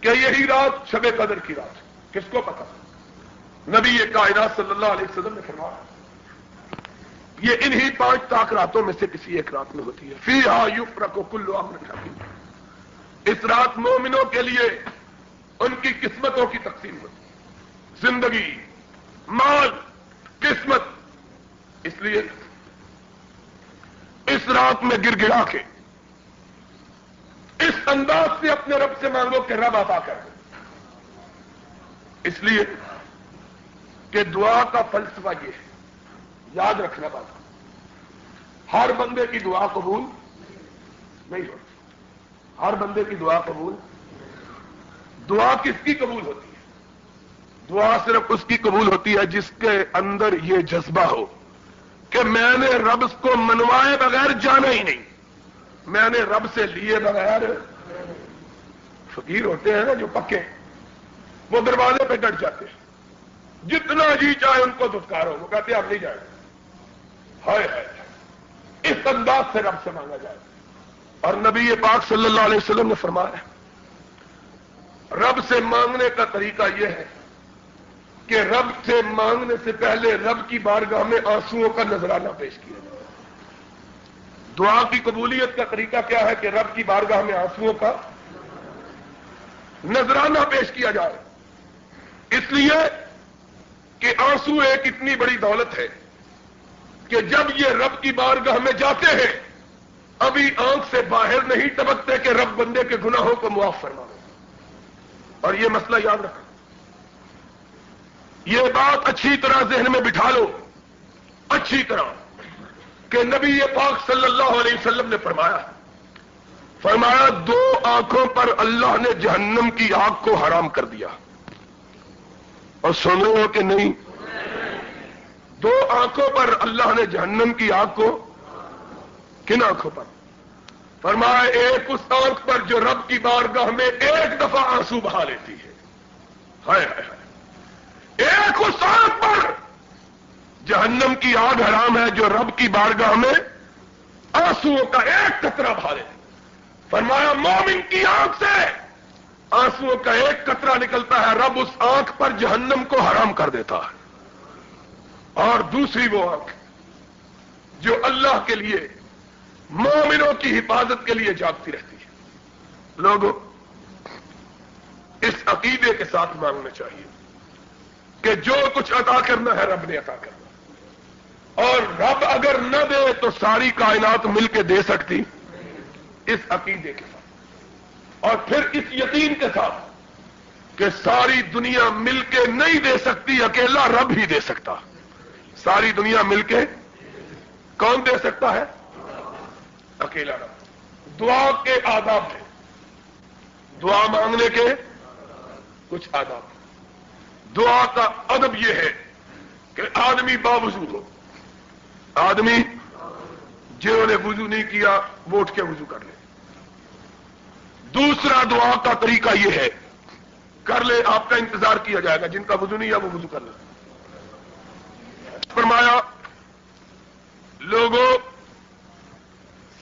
کہ یہی رات شب قدر کی رات ہے؟ کس کو پتا؟ نبی کائنات صلی اللہ علیہ وسلم نے فرمایا یہ انہی 5 طاق راتوں میں سے کسی ایک رات میں ہوتی ہے. فیہا یفرق کل امر حکیم. اس رات مومنوں کے لیے ان کی قسمتوں کی تقسیم ہوتی ہے. زندگی، مال، قسمت. اس لیے اس رات میں گر گڑا کے اس انداز سے اپنے رب سے مانگو کہ رب عطا کر دے. اس لیے کہ دعا کا فلسفہ یہ ہے، یاد رکھنا بات، ہر بندے کی دعا قبول نہیں ہوتی. ہر بندے کی دعا قبول. دعا کس کی قبول ہوتی ہے؟ دعا صرف اس کی قبول ہوتی ہے جس کے اندر یہ جذبہ ہو کہ میں نے رب کو منوائے بغیر جانا ہی نہیں، میں نے رب سے لیے بغیر. فقیر ہوتے ہیں نا جو پکے، وہ دروازے پہ ڈٹ جاتے ہیں، جتنا جی چاہے ان کو دھتکارو، وہ کہتے ہیں آپ نہیں جائیں. ہائے ہائے، اس انداز سے رب سے مانگا جائے. اور نبی پاک صلی اللہ علیہ وسلم نے فرمایا رب سے مانگنے کا طریقہ یہ ہے کہ رب سے مانگنے سے پہلے رب کی بارگاہ میں آنسوؤں کا نذرانہ پیش کیا جائے. دعا کی قبولیت کا طریقہ کیا ہے کہ رب کی بارگاہ میں آنسوؤں کا نذرانہ پیش کیا جائے. اس لیے کہ آنسو ایک اتنی بڑی دولت ہے کہ جب یہ رب کی بارگاہ میں جاتے ہیں ابھی آنکھ سے باہر نہیں ٹپکتے کہ رب بندے کے گناہوں کو معاف فرما دے. اور یہ مسئلہ یاد رکھو، یہ بات اچھی طرح ذہن میں بٹھا لو اچھی طرح کہ نبی پاک صلی اللہ علیہ وسلم نے فرمایا 2 آنکھوں پر اللہ نے جہنم کی آگ کو حرام کر دیا. اور سن رہے ہو کہ نہیں؟ 2 آنکھوں پر اللہ نے جہنم کی آگ کو، کن آنکھوں پر؟ فرمایا ایک اس آنکھ پر جو رب کی بارگاہ میں ایک دفعہ آنسو بہا لیتی ہے. ہائے ہائے ہائے، ایک اس آنکھ پر جہنم کی آگ حرام ہے جو رب کی بارگاہ میں آنسوؤں کا ایک قطرہ بہا لیتی. فرمایا مومن کی آنکھ سے آنسوؤں کا ایک قطرہ نکلتا ہے، رب اس آنکھ پر جہنم کو حرام کر دیتا ہے. اور دوسری وہ آنکھ جو اللہ کے لیے مومنوں کی حفاظت کے لیے جاگتی رہتی ہے. لوگوں، اس عقیدے کے ساتھ مانگنا چاہیے کہ جو کچھ عطا کرنا ہے رب نے عطا کرنا، اور رب اگر نہ دے تو ساری کائنات مل کے دے سکتی. اس عقیدے کے ساتھ اور پھر اس یقین کے ساتھ کہ ساری دنیا مل کے نہیں دے سکتی، اکیلا رب ہی دے سکتا. ساری دنیا مل کے کون دے سکتا ہے؟ اکیلا رب. دعا کے آداب ہیں، دعا مانگنے کے کچھ آداب. دعا کا ادب یہ ہے کہ آدمی باوضو ہو. آدمی جنہوں نے وضو نہیں کیا وہ اٹھ کے وضو کر لے. دوسرا دعا کا طریقہ یہ ہے، کر لے، آپ کا انتظار کیا جائے گا، جن کا وضو نہیں ہے وہ وضو کر لے. فرمایا لوگوں،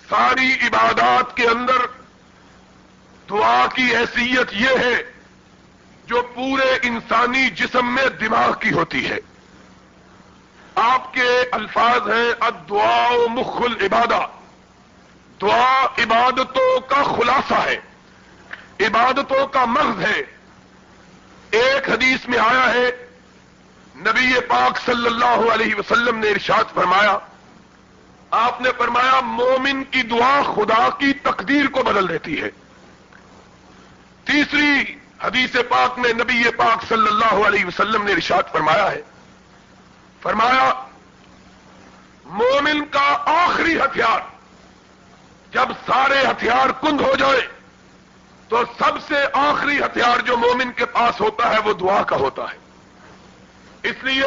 ساری عبادات کے اندر دعا کی حیثیت یہ ہے جو پورے انسانی جسم میں دماغ کی ہوتی ہے. آپ کے الفاظ ہیں الدعاء مخ العبادہ. دعا عبادتوں کا خلاصہ ہے، عبادتوں کا مغز ہے. ایک حدیث میں آیا ہے نبی پاک صلی اللہ علیہ وسلم نے ارشاد فرمایا، آپ نے فرمایا مومن کی دعا خدا کی تقدیر کو بدل دیتی ہے. تیسری حدیث پاک میں نبی پاک صلی اللہ علیہ وسلم نے ارشاد فرمایا مومن کا آخری ہتھیار، جب سارے ہتھیار کند ہو جائے تو سب سے آخری ہتھیار جو مومن کے پاس ہوتا ہے وہ دعا کا ہوتا ہے. اس لیے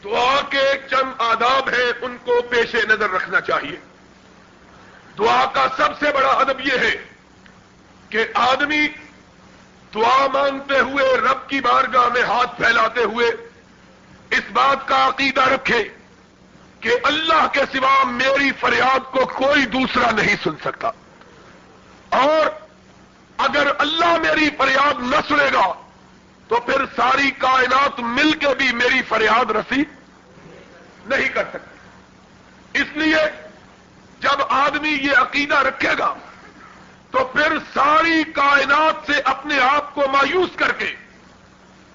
دعا کے چند آداب ہیں، ان کو پیش نظر رکھنا چاہیے. دعا کا سب سے بڑا ادب یہ ہے کہ آدمی دعا مانگتے ہوئے رب کی بارگاہ میں ہاتھ پھیلاتے ہوئے اس بات کا عقیدہ رکھے کہ اللہ کے سوا میری فریاد کو کوئی دوسرا نہیں سن سکتا، اور اگر اللہ میری فریاد نہ سنے گا تو پھر ساری کائنات مل کے بھی میری فریاد رسی نہیں کر سکتی۔ اس لیے جب آدمی یہ عقیدہ رکھے گا تو پھر ساری کائنات سے اپنے آپ کو مایوس کر کے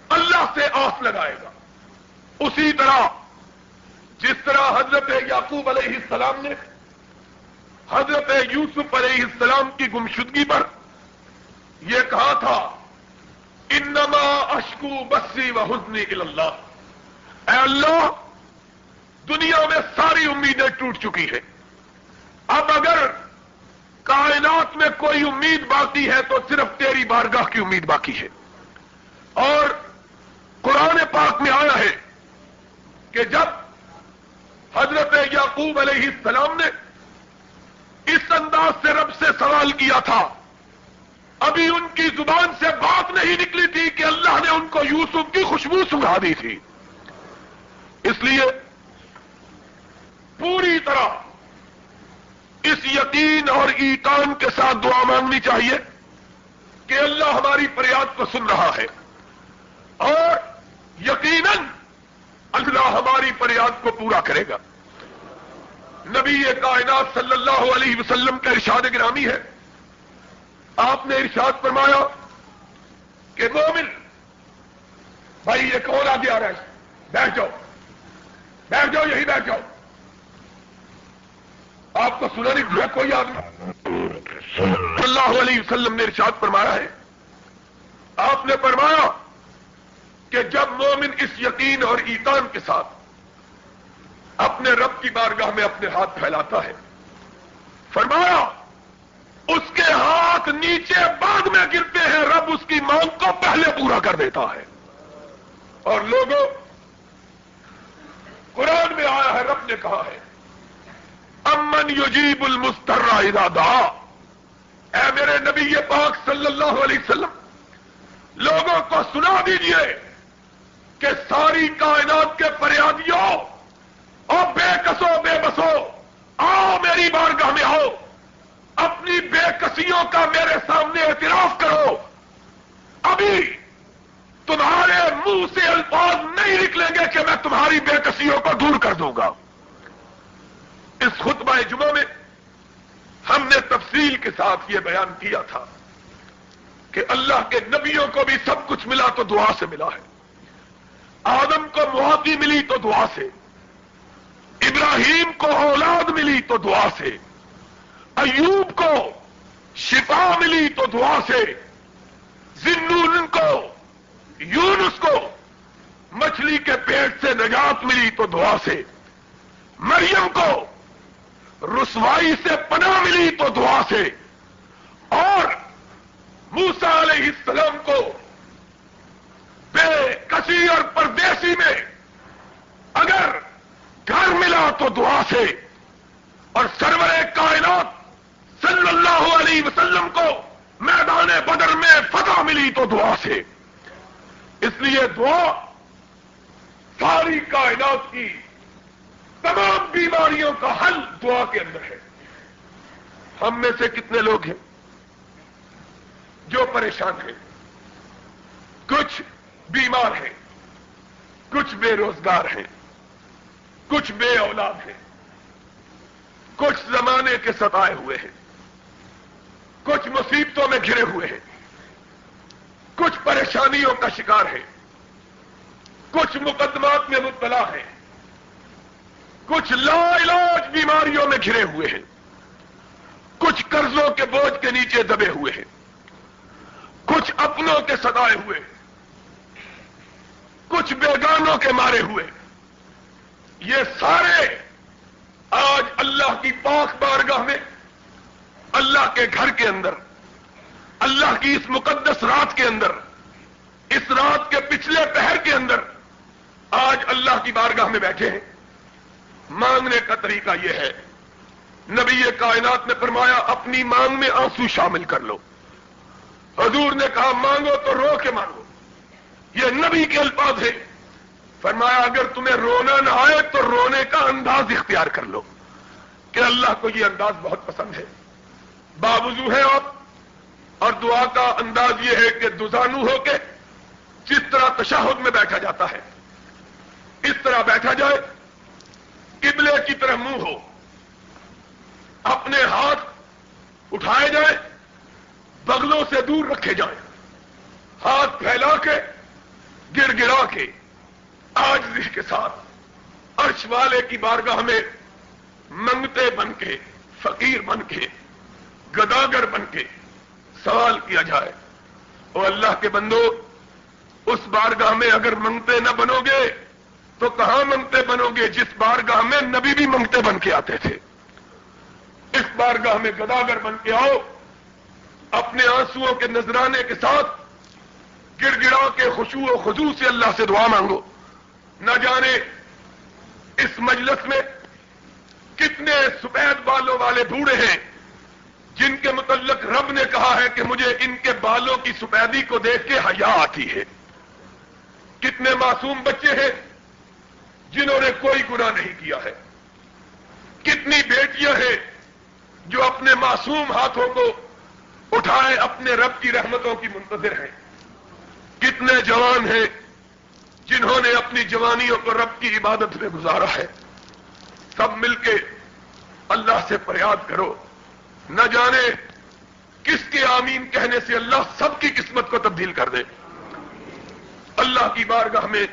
اللہ سے آس لگائے گا۔ اسی طرح جس طرح حضرت یعقوب علیہ السلام نے حضرت یوسف علیہ السلام کی گمشدگی پر یہ کہا تھا انما اشکو بثی وحزنی الی اللہ، اے اللہ دنیا میں ساری امیدیں ٹوٹ چکی ہیں، اب اگر کائنات میں کوئی امید باقی ہے تو صرف تیری بارگاہ کی امید باقی ہے۔ اور قرآن پاک میں آیا ہے کہ جب حضرت یعقوب علیہ السلام نے اس انداز سے رب سے سوال کیا تھا، ابھی ان کی زبان سے بات نہیں نکلی تھی کہ اللہ نے ان کو یوسف کی خوشبو سنگھا دی تھی۔ اس لیے پوری طرح اس یقین اور ایقان کے ساتھ دعا مانگنی چاہیے کہ اللہ ہماری فریاد کو سن رہا ہے، اور یقیناً اللہ ہماری فریاد کو پورا کرے گا۔ نبی کائنات صلی اللہ علیہ وسلم کا ارشاد گرامی ہے، آپ نے ارشاد فرمایا کہ مومن، بھائی یہ کون آگے آ رہا ہے، بیٹھ جاؤ بیٹھ جاؤ یہی بیٹھ جاؤ، آپ کو سنا نہیں میں کوئی آدمی صلی اللہ علیہ وسلم نے ارشاد فرمایا ہے، آپ نے فرمایا کہ جب مومن اس یقین اور ایقان کے ساتھ اپنے رب کی بارگاہ میں اپنے ہاتھ پھیلاتا ہے، فرمایا اس کے ہاتھ نیچے بعد میں گرتے ہیں، رب اس کی مانگ کو پہلے پورا کر دیتا ہے۔ اور لوگوں قرآن میں آیا ہے، رب نے کہا ہے امن یجیب المضطر اذا دعا، اے میرے نبی پاک صلی اللہ علیہ وسلم لوگوں کو سنا دیجئے کہ ساری کائنات کے فریادیوں اور بے کسو بے بسو آؤ میری بارگاہ میں آؤ، اپنی بے کسیوں کا میرے سامنے اعتراف کرو، ابھی تمہارے منہ سے الفاظ نہیں نکلیں گے کہ میں تمہاری بے کسیوں کو دور کر دوں گا۔ اس خطبہ جمعہ میں ہم نے تفصیل کے ساتھ یہ بیان کیا تھا کہ اللہ کے نبیوں کو بھی سب کچھ ملا تو دعا سے ملا ہے، آدم کو معافی ملی تو دعا سے، ابراہیم کو اولاد ملی تو دعا سے، ایوب کو شفا ملی تو دعا سے، ذنون کو یونس کو مچھلی کے پیٹ سے نجات ملی تو دعا سے، مریم کو رسوائی سے پناہ ملی تو دعا سے، اور موسیٰ علیہ السلام کو بے کسی اور پردیسی میں اگر گھر ملا تو دعا سے، اور سرور کائنات صلی اللہ علیہ وسلم کو میدان بدر میں فتح ملی تو دعا سے۔ اس لیے دعا ساری کائنات کی تمام بیماریوں کا حل دعا کے اندر ہے۔ ہم میں سے کتنے لوگ ہیں جو پریشان ہیں، کچھ بیمار ہیں، کچھ بے روزگار ہیں، کچھ بے اولاد ہیں، کچھ زمانے کے ستائے ہوئے ہیں، کچھ مصیبتوں میں گھرے ہوئے ہیں، کچھ پریشانیوں کا شکار ہیں، کچھ مقدمات میں مبتلا ہیں، کچھ لا علاج بیماریوں میں گھرے ہوئے ہیں، کچھ قرضوں کے بوجھ کے نیچے دبے ہوئے ہیں، کچھ اپنوں کے ستائے ہوئے، کچھ بیگانوں کے مارے ہوئے۔ یہ سارے آج اللہ کی پاک بارگاہ میں، اللہ کے گھر کے اندر، اللہ کی اس مقدس رات کے اندر، اس رات کے پچھلے پہر کے اندر آج اللہ کی بارگاہ میں بیٹھے ہیں۔ مانگنے کا طریقہ یہ ہے، نبی کائنات نے فرمایا اپنی مانگ میں آنسو شامل کر لو۔ حضور نے کہا مانگو تو رو کے مانگو، یہ نبی کے الفاظ ہیں۔ فرمایا اگر تمہیں رونا نہ آئے تو رونے کا انداز اختیار کر لو، کہ اللہ کو یہ انداز بہت پسند ہے۔ باوضو ہے آپ اور دعا کا انداز یہ ہے کہ دوزانو ہو کے جس طرح تشہد میں بیٹھا جاتا ہے اس طرح بیٹھا جائے، قبلے کی طرف منہ ہو، اپنے ہاتھ اٹھائے جائیں، بغلوں سے دور رکھے جائیں، ہاتھ پھیلا کے گڑ گڑا کے عاجزی کے ساتھ عرش والے کی بارگاہ میں منگتے بن کے، فقیر بن کے، گداگر بن کے سوال کیا جائے۔ اور اللہ کے بندو، اس بارگاہ میں اگر منگتے نہ بنو گے تو کہاں منگتے بنو گے جس بارگاہ میں نبی بھی منگتے بن کے آتے تھے؟ اس بارگاہ میں گداگر بن کے آؤ، اپنے آنسوؤں کے نذرانے کے ساتھ گڑ گڑا کے خشوع و خضوع سے اللہ سے دعا مانگو۔ نہ جانے اس مجلس میں کتنے سفید بالوں والے بوڑھے ہیں جن کے متعلق رب نے کہا ہے کہ مجھے ان کے بالوں کی سفیدی کو دیکھ کے حیا آتی ہے۔ کتنے معصوم بچے ہیں جنہوں نے کوئی گناہ نہیں کیا ہے۔ کتنی بیٹیاں ہیں جو اپنے معصوم ہاتھوں کو اٹھائے اپنے رب کی رحمتوں کی منتظر ہیں۔ کتنے جوان ہیں جنہوں نے اپنی جوانیوں کو رب کی عبادت میں گزارا ہے۔ سب مل کے اللہ سے فریاد کرو، نہ جانے کس کے آمین کہنے سے اللہ سب کی قسمت کو تبدیل کر دے۔ اللہ کی بارگاہ میں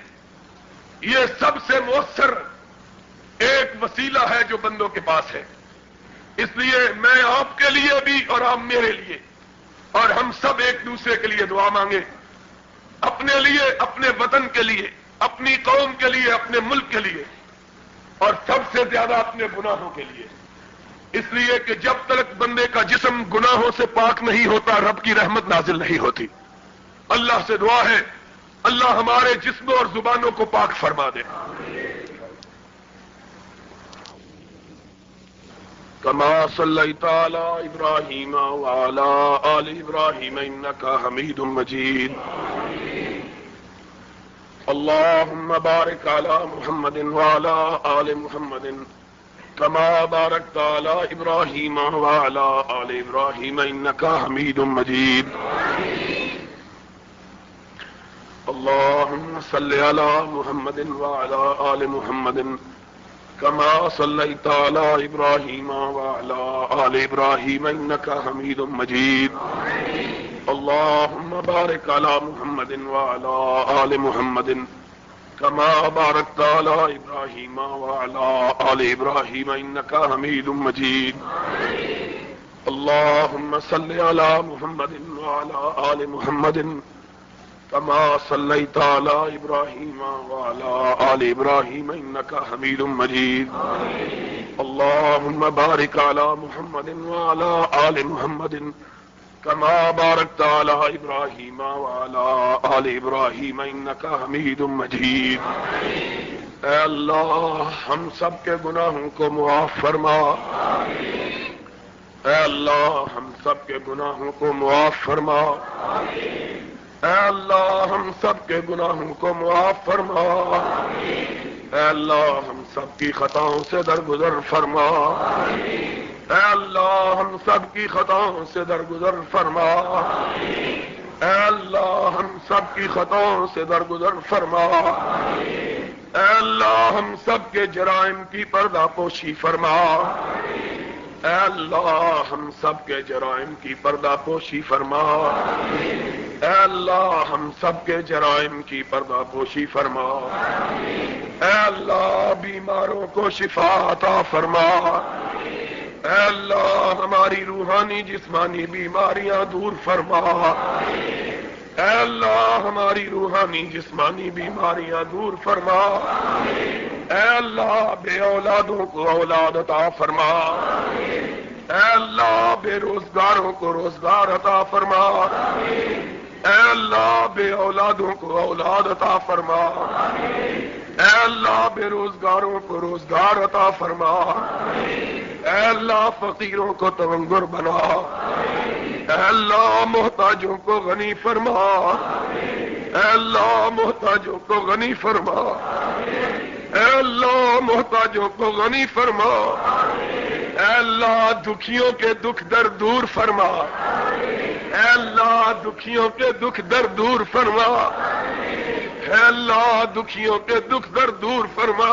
یہ سب سے مؤثر ایک وسیلہ ہے جو بندوں کے پاس ہے۔ اس لیے میں آپ کے لیے بھی اور آپ میرے لیے اور ہم سب ایک دوسرے کے لیے دعا مانگے، اپنے لیے، اپنے وطن کے لیے، اپنی قوم کے لیے، اپنے ملک کے لیے، اور سب سے زیادہ اپنے گناہوں کے لیے۔ اس لیے کہ جب تک بندے کا جسم گناہوں سے پاک نہیں ہوتا رب کی رحمت نازل نہیں ہوتی۔ اللہ سے دعا ہے اللہ ہمارے جسموں اور زبانوں کو پاک فرما دے۔ کما صلیت علی ابراہیم وعلی آل ابراہیم انک حمید مجید۔ اللهم بارك على محمد وعلى آل محمد كما باركت على إبراهيم وعلى آل إبراهيم إنك حميد مجيد۔ اللهم صل على محمد وعلى آل محمد كما صليت على إبراهيم وعلى آل إبراهيم إنك حميد مجيد۔ اللهم بارك على محمد وعلى آل محمد كما باركت على إبراهيم وعلى آل إبراهيم إنك حميد مجيد۔ اللهم صل على محمد وعلى آل محمد كما صليت على إبراهيم وعلى آل إبراهيم إنك حميد مجيد۔ اللهم بارك على محمد وعلى آل محمد كما باركت على إبراهيم وعلى آل إبراهيم إنك حميد مجيد۔ اے اللہ ہم سب کے گناہوں کو معاف فرما۔ اے اللہ ہم سب کے گناہوں کو معاف فرما۔ اے اللہ ہم سب کے گناہوں کو معاف فرما۔ اے اللہ ہم سب کی خطاؤں سے درگزر فرما۔ اے اللہ ہم سب کی خطاؤں سے درگزر فرما۔ اے اللہ ہم سب کی خطاؤں سے درگزر فرما۔ اے اللہ ہم سب کے جرائم کی پردہ پوشی فرما۔ اے اللہ ہم سب کے جرائم کی پردہ پوشی فرما۔ اے اللہ ہم سب کے جرائم کی پردہ پوشی فرما۔ اے اللہ بیماروں کو شفا عطا فرما۔ اے اللہ ہماری روحانی جسمانی بیماریاں دور فرما۔ اے اللہ ہماری روحانی جسمانی بیماریاں دور فرما۔ اے اللہ بے اولادوں کو اولاد عطا فرما۔ اے اللہ بے روزگاروں کو روزگار عطا فرما۔ اے اللہ بے اولادوں کو اولاد عطا فرما۔ اے اللہ بے روزگاروں کو روزگار عطا فرما۔ اے اللہ فقیروں کو تونگر بنا۔ اے اللہ محتاجوں کو غنی فرما۔ اے اللہ محتاجوں کو غنی فرما۔ اے اللہ محتاجوں کو غنی فرما۔ اے اللہ دکھیوں کے دکھ درد دور فرما۔ اے اللہ دکھیوں کے دکھ درد دور فرما، اے اللہ دکھیوں کے دکھ درد دور فرما،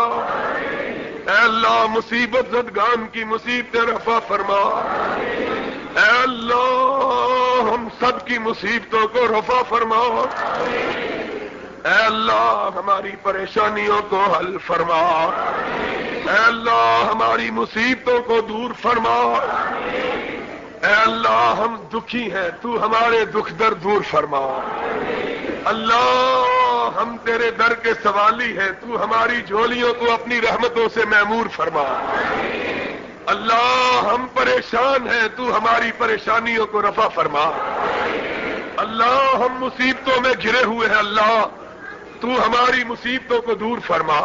اے اللہ مصیبت زدگان کی مصیبتیں رفع فرما، اے اللہ ہم سب کی مصیبتوں کو رفع فرما، اے اللہ ہماری پریشانیوں کو حل فرما، اے اللہ ہماری مصیبتوں کو دور فرما، اے اللہ ہم دکھی ہیں تو ہمارے دکھ درد دور فرما، اللہ ہم تیرے در کے سوالی ہیں تو ہماری جھولیوں کو اپنی رحمتوں سے معمور فرما، اللہ ہم پریشان ہیں تو ہماری پریشانیوں کو رفع فرما، اللہ ہم مصیبتوں میں گھرے ہوئے ہیں اللہ تو ہماری مصیبتوں کو دور فرما،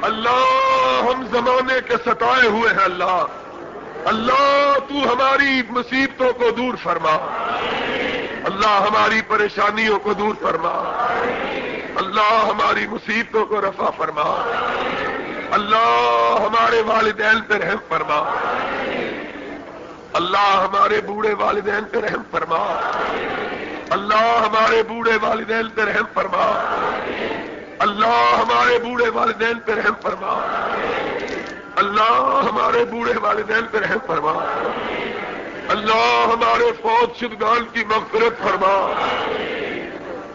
اللہ ہم زمانے کے ستائے ہوئے ہیں اللہ تو ہماری مصیبتوں کو دور فرما، اللہ ہماری پریشانیوں کو دور فرما، اللہ ہماری مصیبتوں کو رفع فرما، اللہ ہمارے والدین پہ رحم فرما، اللہ ہمارے بوڑھے والدین پہ رحم فرما، اللہ ہمارے بوڑھے والدین پہ رحم فرما، اللہ ہمارے بوڑھے والدین پہ رحم فرما، اللہ ہمارے بوڑھے والدین پہ رحم فرما، اللہ ہمارے فوت شدگان کی مغفرت فرما،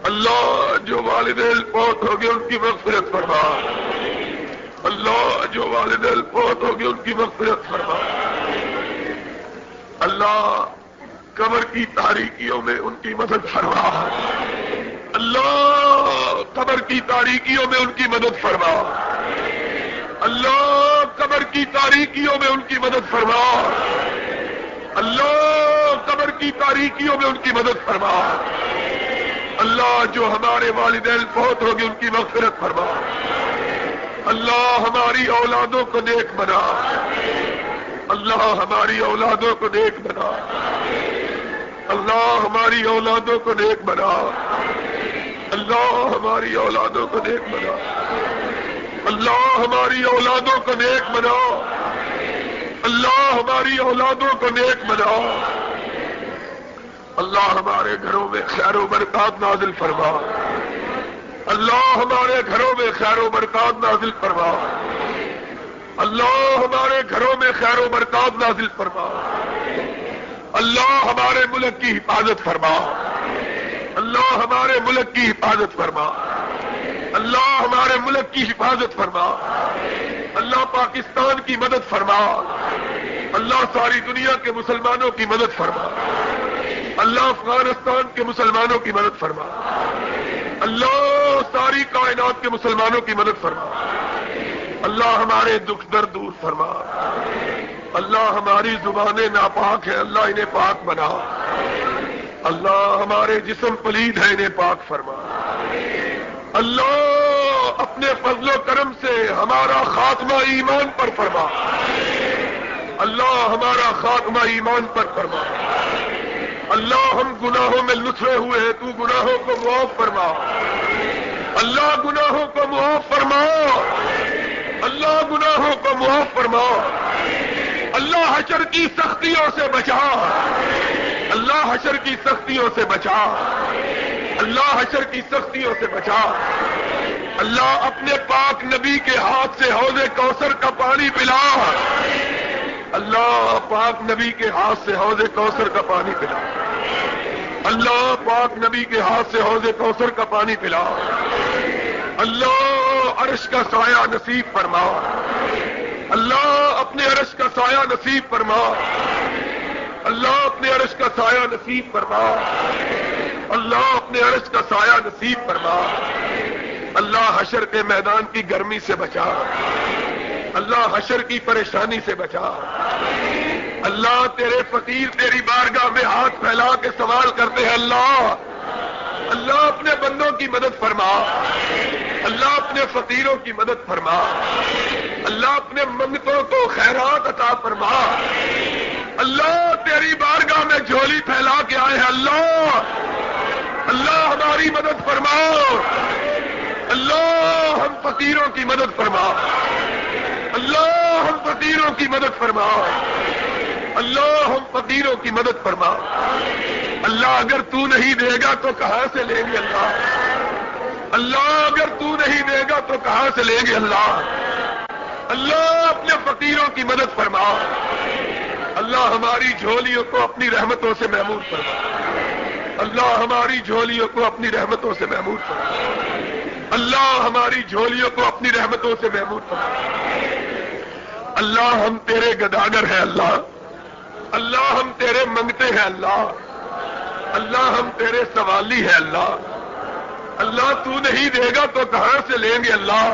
اللہ جو والدین فوت ہو گئے ان کی مغفرت فرما، اللہ جو والدین فوت ہو گئے ان کی مغفرت فرما، اللہ قبر کی تاریکیوں میں ان کی مدد فرما، اللہ قبر کی تاریکیوں میں ان کی مدد فرما، اللہ قبر کی تاریکیوں میں ان کی مدد فرما، اللہ قبر کی تاریکیوں میں ان کی مدد فرما، اللہ جو ہمارے والدین فوت ہو گئے ان کی مغفرت فرما، اللہ ہماری اولادوں کو نیک بنا، اللہ ہماری اولادوں کو نیک بنا، اللہ ہماری اولادوں کو نیک بنا، اللہ ہماری اولادوں کو نیک بنا، اللہ ہماری اولادوں کو نیک بنا، اللہ ہماری اولادوں کو نیک بنا، اللہ ہمارے گھروں میں خیر و برکات نازل فرما، اللہ ہمارے گھروں میں خیر و برکات نازل فرما، اللہ ہمارے گھروں میں خیر و برکات نازل فرما، اللہ ہمارے ملک کی حفاظت فرما، اللہ ہمارے ملک کی حفاظت فرما، اللہ ہمارے ملک کی حفاظت فرما، اللہ پاکستان کی مدد فرما، اللہ ساری دنیا کے مسلمانوں کی مدد فرما، اللہ افغانستان کے مسلمانوں کی مدد فرما، اللہ ساری کائنات کے مسلمانوں کی مدد فرما، اللہ ہمارے دکھ درد دور فرما، اللہ ہماری زبانیں ناپاک ہیں اللہ انہیں پاک بنا، اللہ ہمارے جسم پلید ہیں انہیں پاک فرما، اللہ اپنے فضل و کرم سے ہمارا خاتمہ ایمان پر فرما، اللہ ہمارا خاتمہ ایمان پر فرما، اللہ ہم گناہوں میں لتھڑے ہوئے ہیں تو گناہوں کو معاف فرما، اللہ گناہوں کو معاف فرما، اللہ گناہوں کو معاف فرما، اللہ حشر کی سختیوں سے بچا، اللہ حشر کی سختیوں سے بچا، اللہ حشر کی سختیوں سے بچا، اللہ اپنے پاک نبی کے ہاتھ سے حوض کوثر کا پانی پلا، اللہ پاک نبی کے ہاتھ سے حوض کوثر کا پانی پلا، اللہ پاک نبی کے ہاتھ سے حوض کوثر کا پانی پلا، اللہ عرش کا سایہ نصیب فرما، اللہ اپنے عرش کا سایہ نصیب فرما، اللہ اپنے عرش کا سایہ نصیب فرما، اللہ اپنے عرش کا سایہ نصیب فرما، اللہ حشر کے میدان کی گرمی سے بچا، اللہ حشر کی پریشانی سے بچا، اللہ تیرے فقیر تیری بارگاہ میں ہاتھ پھیلا کے سوال کرتے ہیں اللہ اللہ اپنے بندوں کی مدد فرما، اللہ اپنے فقیروں کی مدد فرما، اللہ اپنے منگتوں کو خیرات عطا فرما، اللہ تیری بارگاہ میں جھولی پھیلا کے آئے ہیں اللہ اللہ ہماری مدد فرما، اللہ ہم فقیروں کی مدد فرما، اللہ ہم فقیروں کی مدد فرما، اللہ ہم فقیروں کی مدد فرما، اللہ اگر تو نہیں دے گا تو کہاں سے لیں گے اللہ؟ اللہ اگر تو نہیں دے گا تو کہاں سے لیں گے اللہ؟ اللہ اپنے فقیروں کی مدد فرما، اللہ ہماری جھولیوں کو اپنی رحمتوں سے محمود فرما، اللہ ہماری جھولیوں کو اپنی رحمتوں سے محمود فرما، اللہ ہماری جھولیوں کو اپنی رحمتوں سے محمود فرما۔ اللہ ہم تیرے گداگر ہیں اللہ، اللہ ہم تیرے منگتے ہیں اللہ، اللہ ہم تیرے سوالی ہیں اللہ، اللہ تو نہیں دے گا تو کہاں سے لیں گے اللہ؟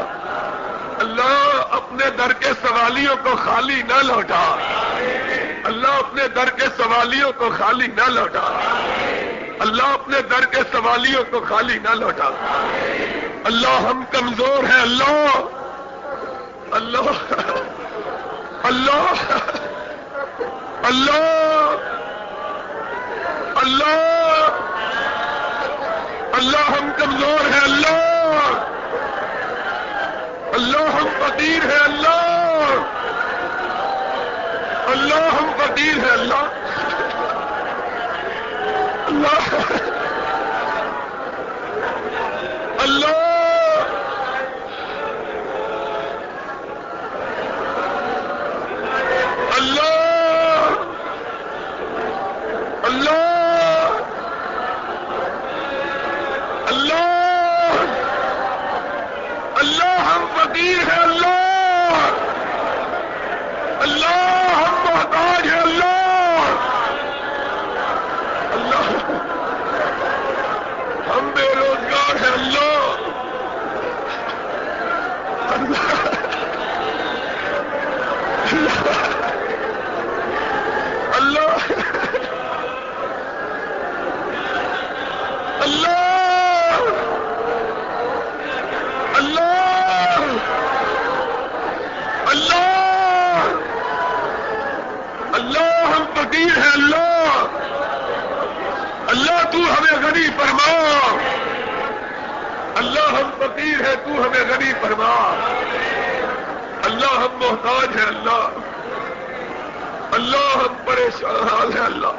اللہ اپنے در کے سوالیوں کو خالی نہ لوٹا، اللہ اپنے در کے سوالیوں کو خالی نہ لوٹا، اللہ اپنے در کے سوالیوں کو خالی نہ لوٹا۔ اللہ ہم کمزور ہیں اللہ، اللہ اللہ اللہ اللہ اللہ ہم کمزور ہیں اللہ، اللہ ہم فقیر ہیں اللہ، اللہ ہم فقیر ہیں اللہ، اللہ اللہ فقیر ہے اللہ، اللہ ہم محتاج ہے اللہ، اللہ ہم بے روزگار ہیں اللہ، اللہ اللہ اللہ فقیر ہے اللہ، اللہ تو ہمیں غنی فرما، اللہ ہم فقیر ہے تو ہمیں غنی فرما، اللہ ہم محتاج ہے اللہ، اللہ ہم پریشان ہے اللہ،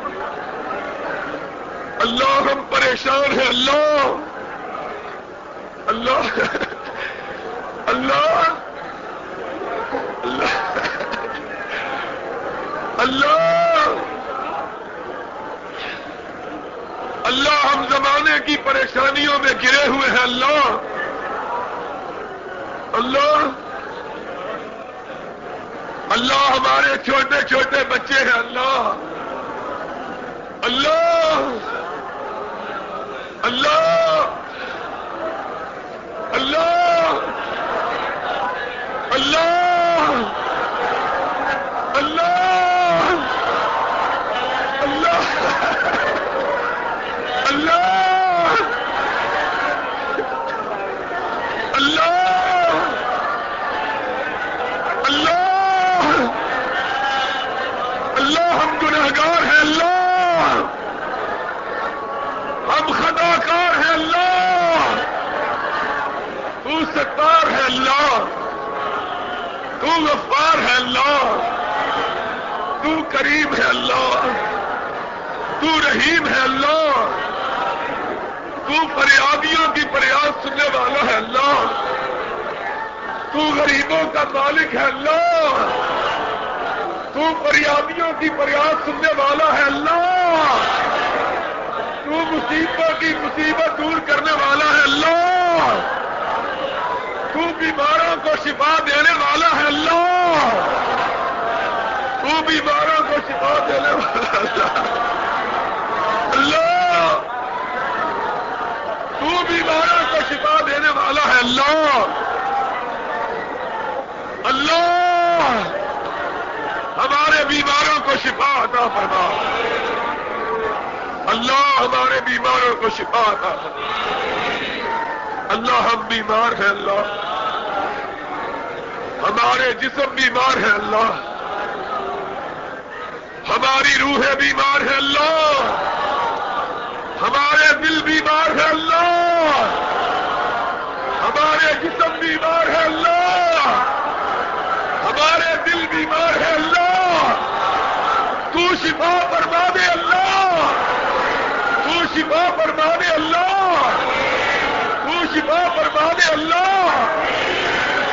اللہ ہم پریشان ہے اللہ، اللہ اللہ اللہ اللہ اللہ ہم زمانے کی پریشانیوں میں گرے ہوئے ہیں اللہ، اللہ اللہ ہمارے چھوٹے چھوٹے بچے ہیں اللہ، اللہ اللہ اللہ اللہ اللہ اللہ اللہ اللہ اللہ اللہ ہم گنہگار ہیں اللہ، ہم خطا کار ہیں اللہ، تو ستار ہے اللہ، تو غفار ہے اللہ، تو کریم ہے اللہ، تو رحیم ہے اللہ، تو فریادیوں کی فریاد سننے والا ہے اللہ، تو غریبوں کا مالک ہے اللہ، تو فریادیوں کی فریاد سننے والا ہے اللہ، تو مصیبتوں کی مصیبت دور کرنے والا ہے اللہ، تو بیماروں کو شفا دینے والا ہے اللہ، تو بیماروں کو شفا دینے والا ہے اللہ، تو بیماروں کو شفا دینے والا ہے اللہ، اللہ ہمارے بیماروں کو شفا عطا فرما، اللہ ہمارے بیماروں کو شفا عطا فرما، اللہ ہم بیمار ہیں اللہ، ہمارے جسم بیمار ہے اللہ، ہماری روحیں بیمار ہے اللہ، ہمارے دل بیمار ہے اللہ، ہمارے جسم بیمار ہے اللہ، ہمارے دل بیمار ہے اللہ، تو شفا فرما دے اللہ، شفا فرما دے اللہ، تو شفا فرما دے اللہ،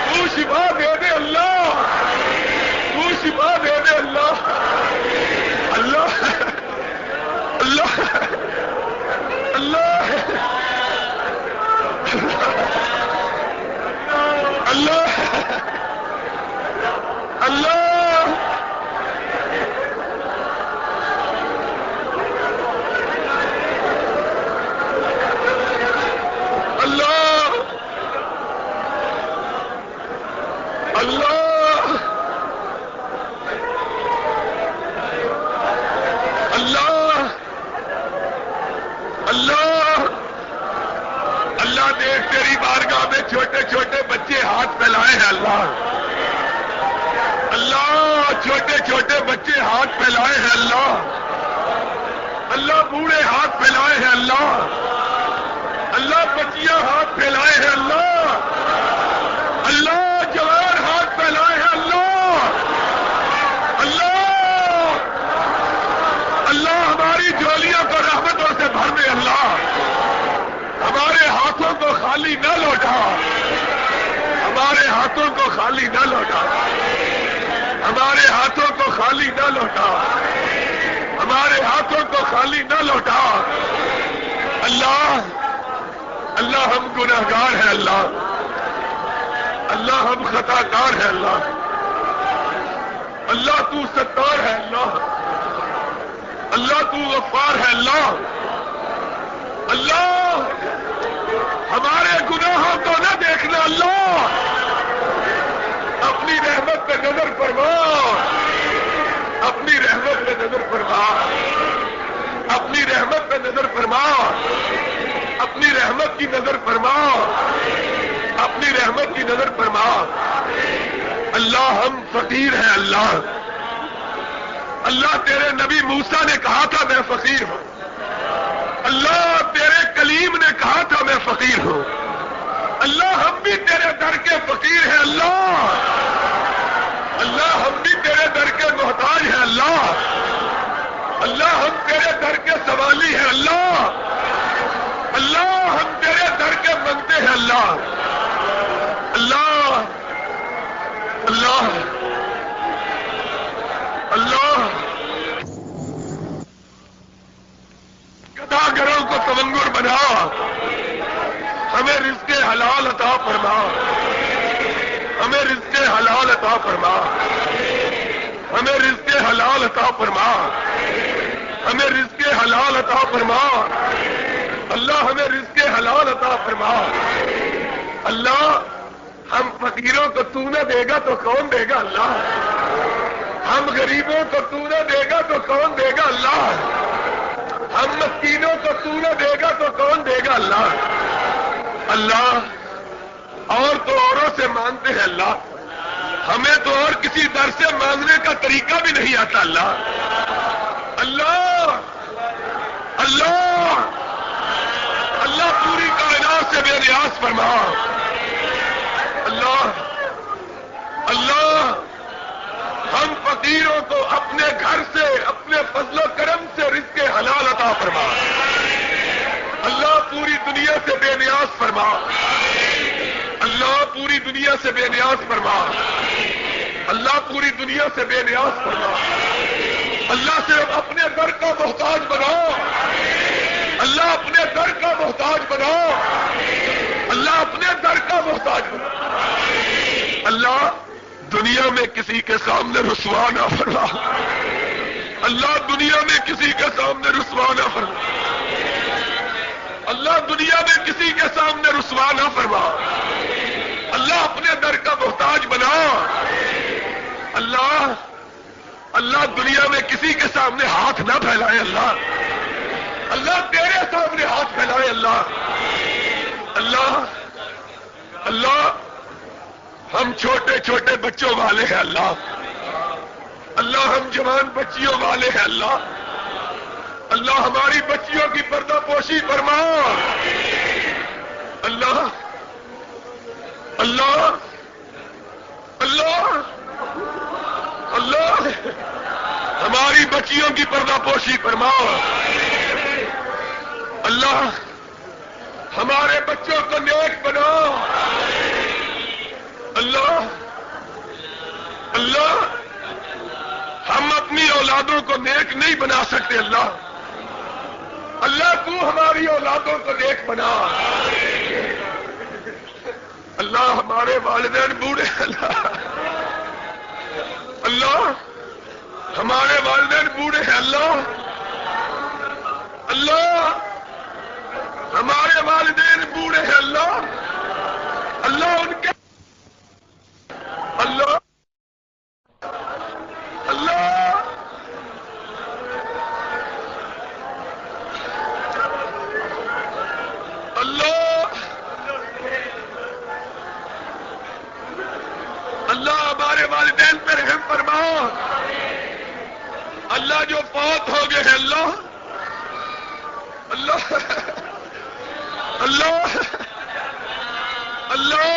تو شفا دے دے اللہ، تو شفا دے دے اللہ، اللہ اللہ اللہ اللہ اللہ اللہ اللہ اللہ اللہ اللہ دیکھ تیری بارگاہ میں چھوٹے چھوٹے بچے ہاتھ پھیلائے ہیں اللہ، اللہ چھوٹے چھوٹے بچے ہاتھ پھیلائے ہیں اللہ، اللہ بوڑھے ہاتھ پھیلائے ہیں اللہ، اللہ بچیاں ہاتھ پھیلائے ہیں اللہ، اللہ جوان ہاتھ پھیلائے ہیں اللہ، اللہ اللہ ہماری جھولیوں کو رحمتوں سے بھر دے اللہ، ہمارے ہاتھوں کو خالی نہ لوٹا، ہمارے ہاتھوں کو خالی نہ لوٹا، ہمارے ہاتھوں کو خالی نہ لوٹا، ہمارے ہاتھوں کو خالی نہ لوٹا، اللہ اللہ ہم گناہگار ہیں اللہ، اللہ ہم خطا کار ہیں اللہ، اللہ تو ستار ہے اللہ، اللہ تو غفار ہے اللہ، اللہ ہمارے گناہوں کو نہ دیکھنا اللہ، اپنی رحمت پہ نظر فرما، اپنی رحمت پہ نظر فرما، اپنی رحمت پہ نظر فرما، اپنی رحمت کی نظر فرما، اپنی رحمت کی نظر فرما، اللہ ہم فقیر ہیں اللہ، اللہ تیرے نبی موسیٰ نے کہا تھا میں فقیر ہوں، اللہ تیرے کلیم نے کہا تھا میں فقیر ہوں، اللہ ہم بھی تیرے در کے فقیر ہیں اللہ، اللہ ہم بھی تیرے در کے محتاج ہیں اللہ، اللہ ہم تیرے در کے سوالی ہیں اللہ، اللہ ہم تیرے در کے منگتے ہیں اللہ، اللہ اللہ اللہ گداگروں کو تونگر بنا، ہمیں رزق حلال عطا فرما، ہمیں رزق حلال عطا فرما، ہمیں رزق حلال عطا فرما، ہمیں رزق حلال عطا فرما، اللہ ہمیں رزق حلال عطا فرما، اللہ ہم فقیروں کو تو نہ دے گا تو کون دے گا اللہ، ہم غریبوں کو تو نہ دے گا تو کون دے گا اللہ، ہم مسکینوں کو تو نہ دے گا تو کون دے گا اللہ، اللہ اور تو اوروں سے مانگتے ہیں اللہ، ہمیں تو اور کسی در سے مانگنے کا طریقہ بھی نہیں آتا اللہ، اللہ اللہ اللہ پوری کائنات سے بے نیاز فرما، اللہ اللہ ہم فقیروں کو اپنے گھر سے اپنے فضل و کرم سے رزق حلال عطا فرما، اللہ پوری دنیا سے بے نیاز فرما، اللہ پوری دنیا سے بے نیاز فرما، اللہ پوری دنیا سے بے نیاز فرما، اللہ صرف اپنے در کا محتاج بناؤ، اللہ اپنے در کا محتاج بناؤ، اللہ اپنے در کا محتاج بناؤ، اللہ دنیا میں کسی کے سامنے رسوا نہ فرما، اللہ دنیا میں کسی کے سامنے رسوا نہ فرما، اللہ دنیا میں کسی کے سامنے رسوا نہ فرما، اللہ اپنے در کا محتاج بنا، اللہ اللہ دنیا میں کسی کے سامنے ہاتھ نہ پھیلائے اللہ، اللہ تیرے سامنے ہاتھ پھیلائے اللہ، اللہ اللہ ہم چھوٹے چھوٹے بچوں والے ہیں اللہ، اللہ ہم جوان بچیوں والے ہیں اللہ، اللہ ہماری بچیوں کی پردہ پوشی فرما، اللہ اللہ اللہ اللہ ہماری بچیوں کی پردہ پوشی فرما، اللہ ہمارے بچوں کو نیک بنا. اللہ اللہ ہم اپنی اولادوں کو نیک نہیں بنا سکتے. اللہ اللہ تو ہماری اولادوں کو نیک بنا. اللہ ہمارے والدین بوڑھے. اللہ اللہ ہمارے والدین بوڑھے ہیں. اللہ اللہ ہمارے والدین بوڑھے ہیں. اللہ اللہ ان کے اللہ اللہ اللہ اللہ ہمارے والدین پہ رحم فرما. اللہ جو فوت ہو گئے ہیں اللہ اللہ اللہ اللہ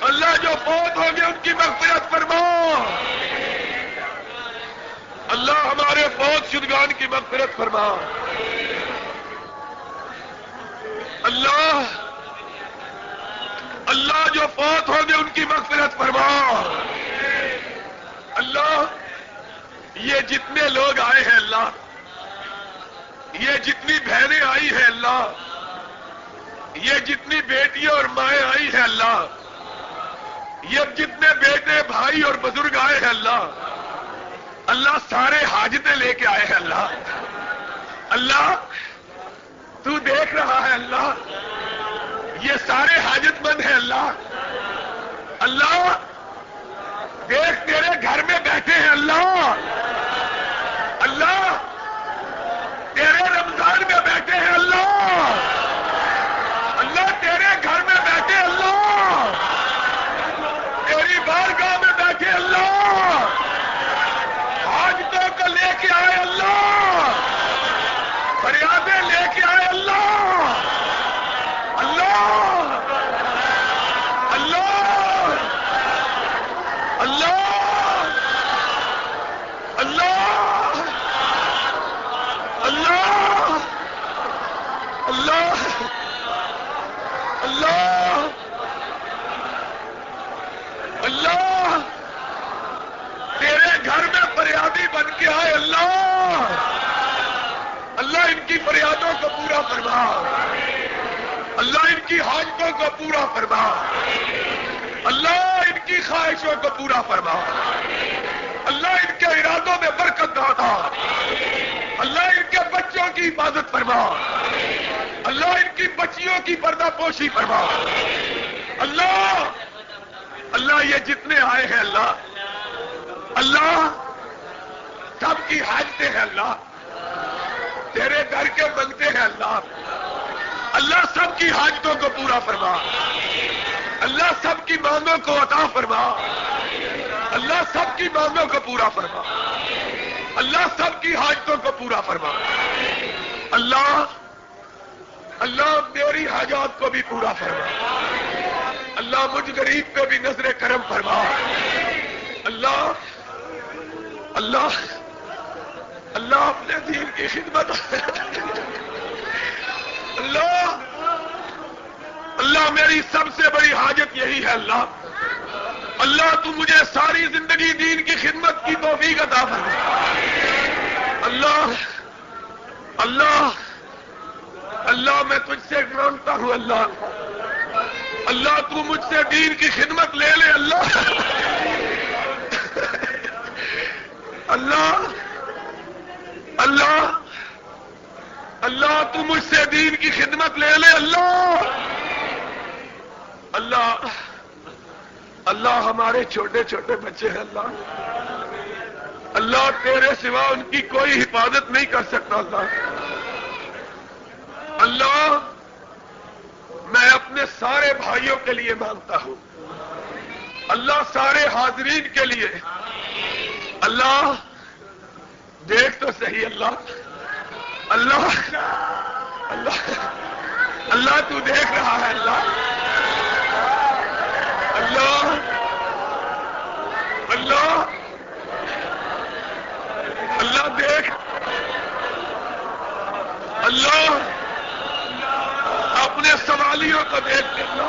اللہ جو فوت ہو گئے ان کی مغفرت فرما. اللہ ہمارے فوت شدگان کی مغفرت فرما. اللہ اللہ جو فوت ہو گئے ان کی مغفرت فرما. اللہ یہ جتنے لوگ آئے ہیں اللہ یہ جتنی بہنیں آئی ہیں اللہ یہ جتنی بیٹیاں اور مائیں آئی ہیں اللہ یہ جتنے بیٹے بھائی اور بزرگ آئے ہیں اللہ اللہ سارے حاجتیں لے کے آئے ہیں. اللہ اللہ تو دیکھ رہا ہے. اللہ یہ سارے حاجت مند ہیں. اللہ اللہ دیکھ تیرے گھر میں بیٹھے ہیں. اللہ اللہ تیرے رمضان میں بیٹھے ہیں. اللہ اللہ تیرے گھر میں بیٹھے. اللہ تیری بارگاہ میں بیٹھے. اللہ حاجتوں کو لے کے آئے. اللہ فریادیں لے کے آئے. اللہ اللہ اللہ اللہ اللہ اللہ اللہ اللہ اللہ تیرے گھر میں فریادی بن کے آئے. اللہ اللہ ان کی فریادوں کو پورا فرما. اللہ ان کی حاجتوں کو پورا فرما. اللہ ان کی خواہشوں کو پورا فرما. اللہ ان کے ارادوں میں برکت ڈالا. اللہ ان کے بچوں کی حفاظت فرما. اللہ ان کی بچیوں کی پردہ پوشی فرما. اللہ اللہ یہ جتنے آئے ہیں اللہ اللہ سب کی حاجتیں ہیں. اللہ تیرے در کے منگتے ہیں. اللہ اللہ سب کی حاجتوں کو پورا فرما. اللہ سب کی مانگوں کو عطا فرما. اللہ سب کی مانگوں کو پورا فرما. اللہ سب کی حاجتوں کو پورا فرما. اللہ اللہ میری حاجات کو بھی پورا فرما. اللہ مجھ غریب پہ بھی نظر کرم فرما. اللہ اللہ اللہ اپنے دین کی خدمت اللہ اللہ میری سب سے بڑی حاجت یہی ہے. اللہ اللہ تو مجھے ساری زندگی دین کی خدمت کی توفیق عطا فرما. اللہ اللہ اللہ میں تجھ سے مانگتا ہوں. اللہ اللہ تو مجھ سے دین کی خدمت لے لے. اللہ اللہ اللہ اللہ تو مجھ سے دین کی خدمت لے لے. اللہ اللہ اللہ ہمارے چھوٹے چھوٹے بچے ہیں. اللہ اللہ تیرے سوا ان کی کوئی حفاظت نہیں کر سکتا. اللہ اللہ میں اپنے سارے بھائیوں کے لیے مانگتا ہوں. اللہ سارے حاضرین کے لیے. اللہ دیکھ تو صحیح. اللہ اللہ اللہ اللہ تو دیکھ رہا ہے. اللہ اللہ اللہ اللہ دیکھ. اللہ اپنے سوالیوں کو دیکھ لینا.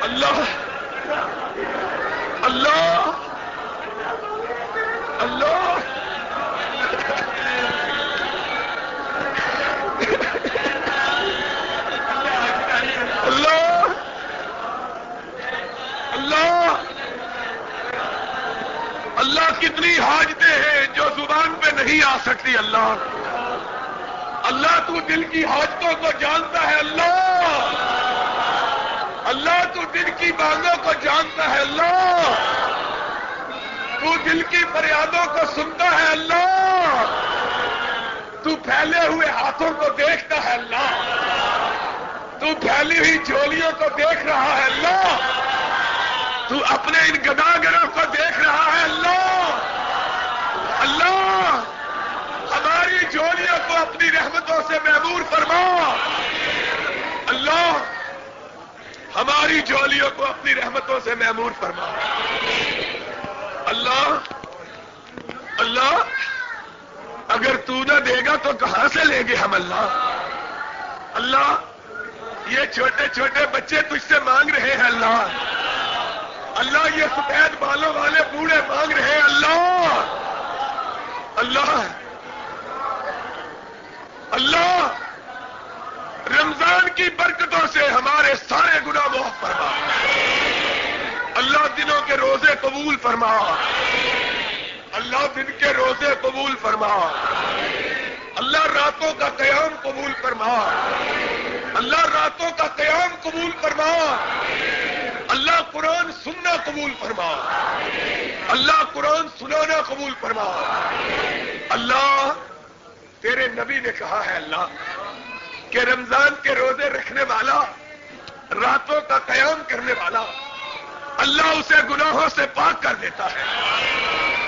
اللہ اللہ اللہ اللہ اللہ اللہ کتنی حاجتیں ہیں جو زبان پہ نہیں آ سکتی. اللہ اللہ تو دل کی حاجتوں کو جانتا ہے. اللہ اللہ تو دل کی باتوں کو جانتا ہے. اللہ تو دل کی فریادوں کو سنتا ہے. اللہ تو پھیلے ہوئے ہاتھوں کو دیکھتا ہے. اللہ تو پھیلی ہوئی جھولیوں کو دیکھ رہا ہے. اللہ تو اپنے ان گداگروں کو دیکھ رہا ہے. اللہ اللہ ہماری جھولیوں کو اپنی رحمتوں سے معمور فرما. اللہ ہماری جھولیوں کو اپنی رحمتوں سے معمور فرما. اللہ اللہ اگر تو نہ دے گا تو کہاں سے لیں گے ہم. اللہ اللہ یہ چھوٹے چھوٹے بچے تجھ سے مانگ رہے ہیں. اللہ اللہ یہ سفید بالوں والے بوڑھے مانگ رہے ہیں. اللہ اللہ اللہ رمضان کی برکتوں سے ہمارے سارے گناہ معاف فرما. اللہ دنوں کے روزے قبول فرما. اللہ دن کے روزے قبول فرما. اللہ راتوں کا قیام قبول فرما. اللہ راتوں کا قیام قبول فرما. اللہ قرآن سننا قبول فرما. اللہ قرآن سنانا قبول فرما. اللہ تیرے نبی نے کہا ہے اللہ کہ رمضان کے روزے رکھنے والا راتوں کا قیام کرنے والا اللہ اسے گناہوں سے پاک کر دیتا ہے.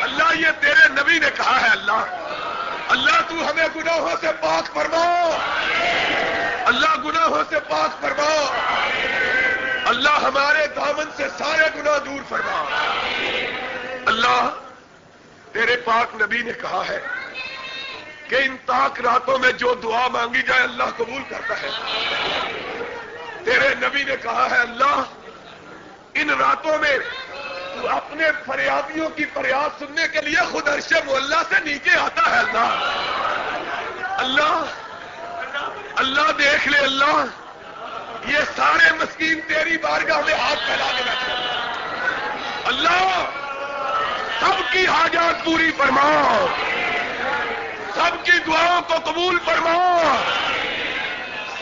اللہ یہ تیرے نبی نے کہا ہے. اللہ اللہ تو ہمیں گناہوں سے پاک فرما. اللہ گناہوں سے پاک فرما. اللہ ہمارے دامن سے سارے گناہ دور فرما. اللہ تیرے پاک نبی نے کہا ہے کہ ان تاک راتوں میں جو دعا مانگی جائے اللہ قبول کرتا ہے. تیرے نبی نے کہا ہے اللہ ان راتوں میں تو اپنے فریادیوں کی فریاد سننے کے لیے خود عرش معلیٰ سے نیچے آتا ہے. اللہ اللہ اللہ دیکھ لے. اللہ یہ سارے مسکین تیری بارگاہ میں ہاتھ پھیلا کے بیٹھے. اللہ سب کی حاجات پوری فرما. سب کی دعاؤں کو قبول فرما.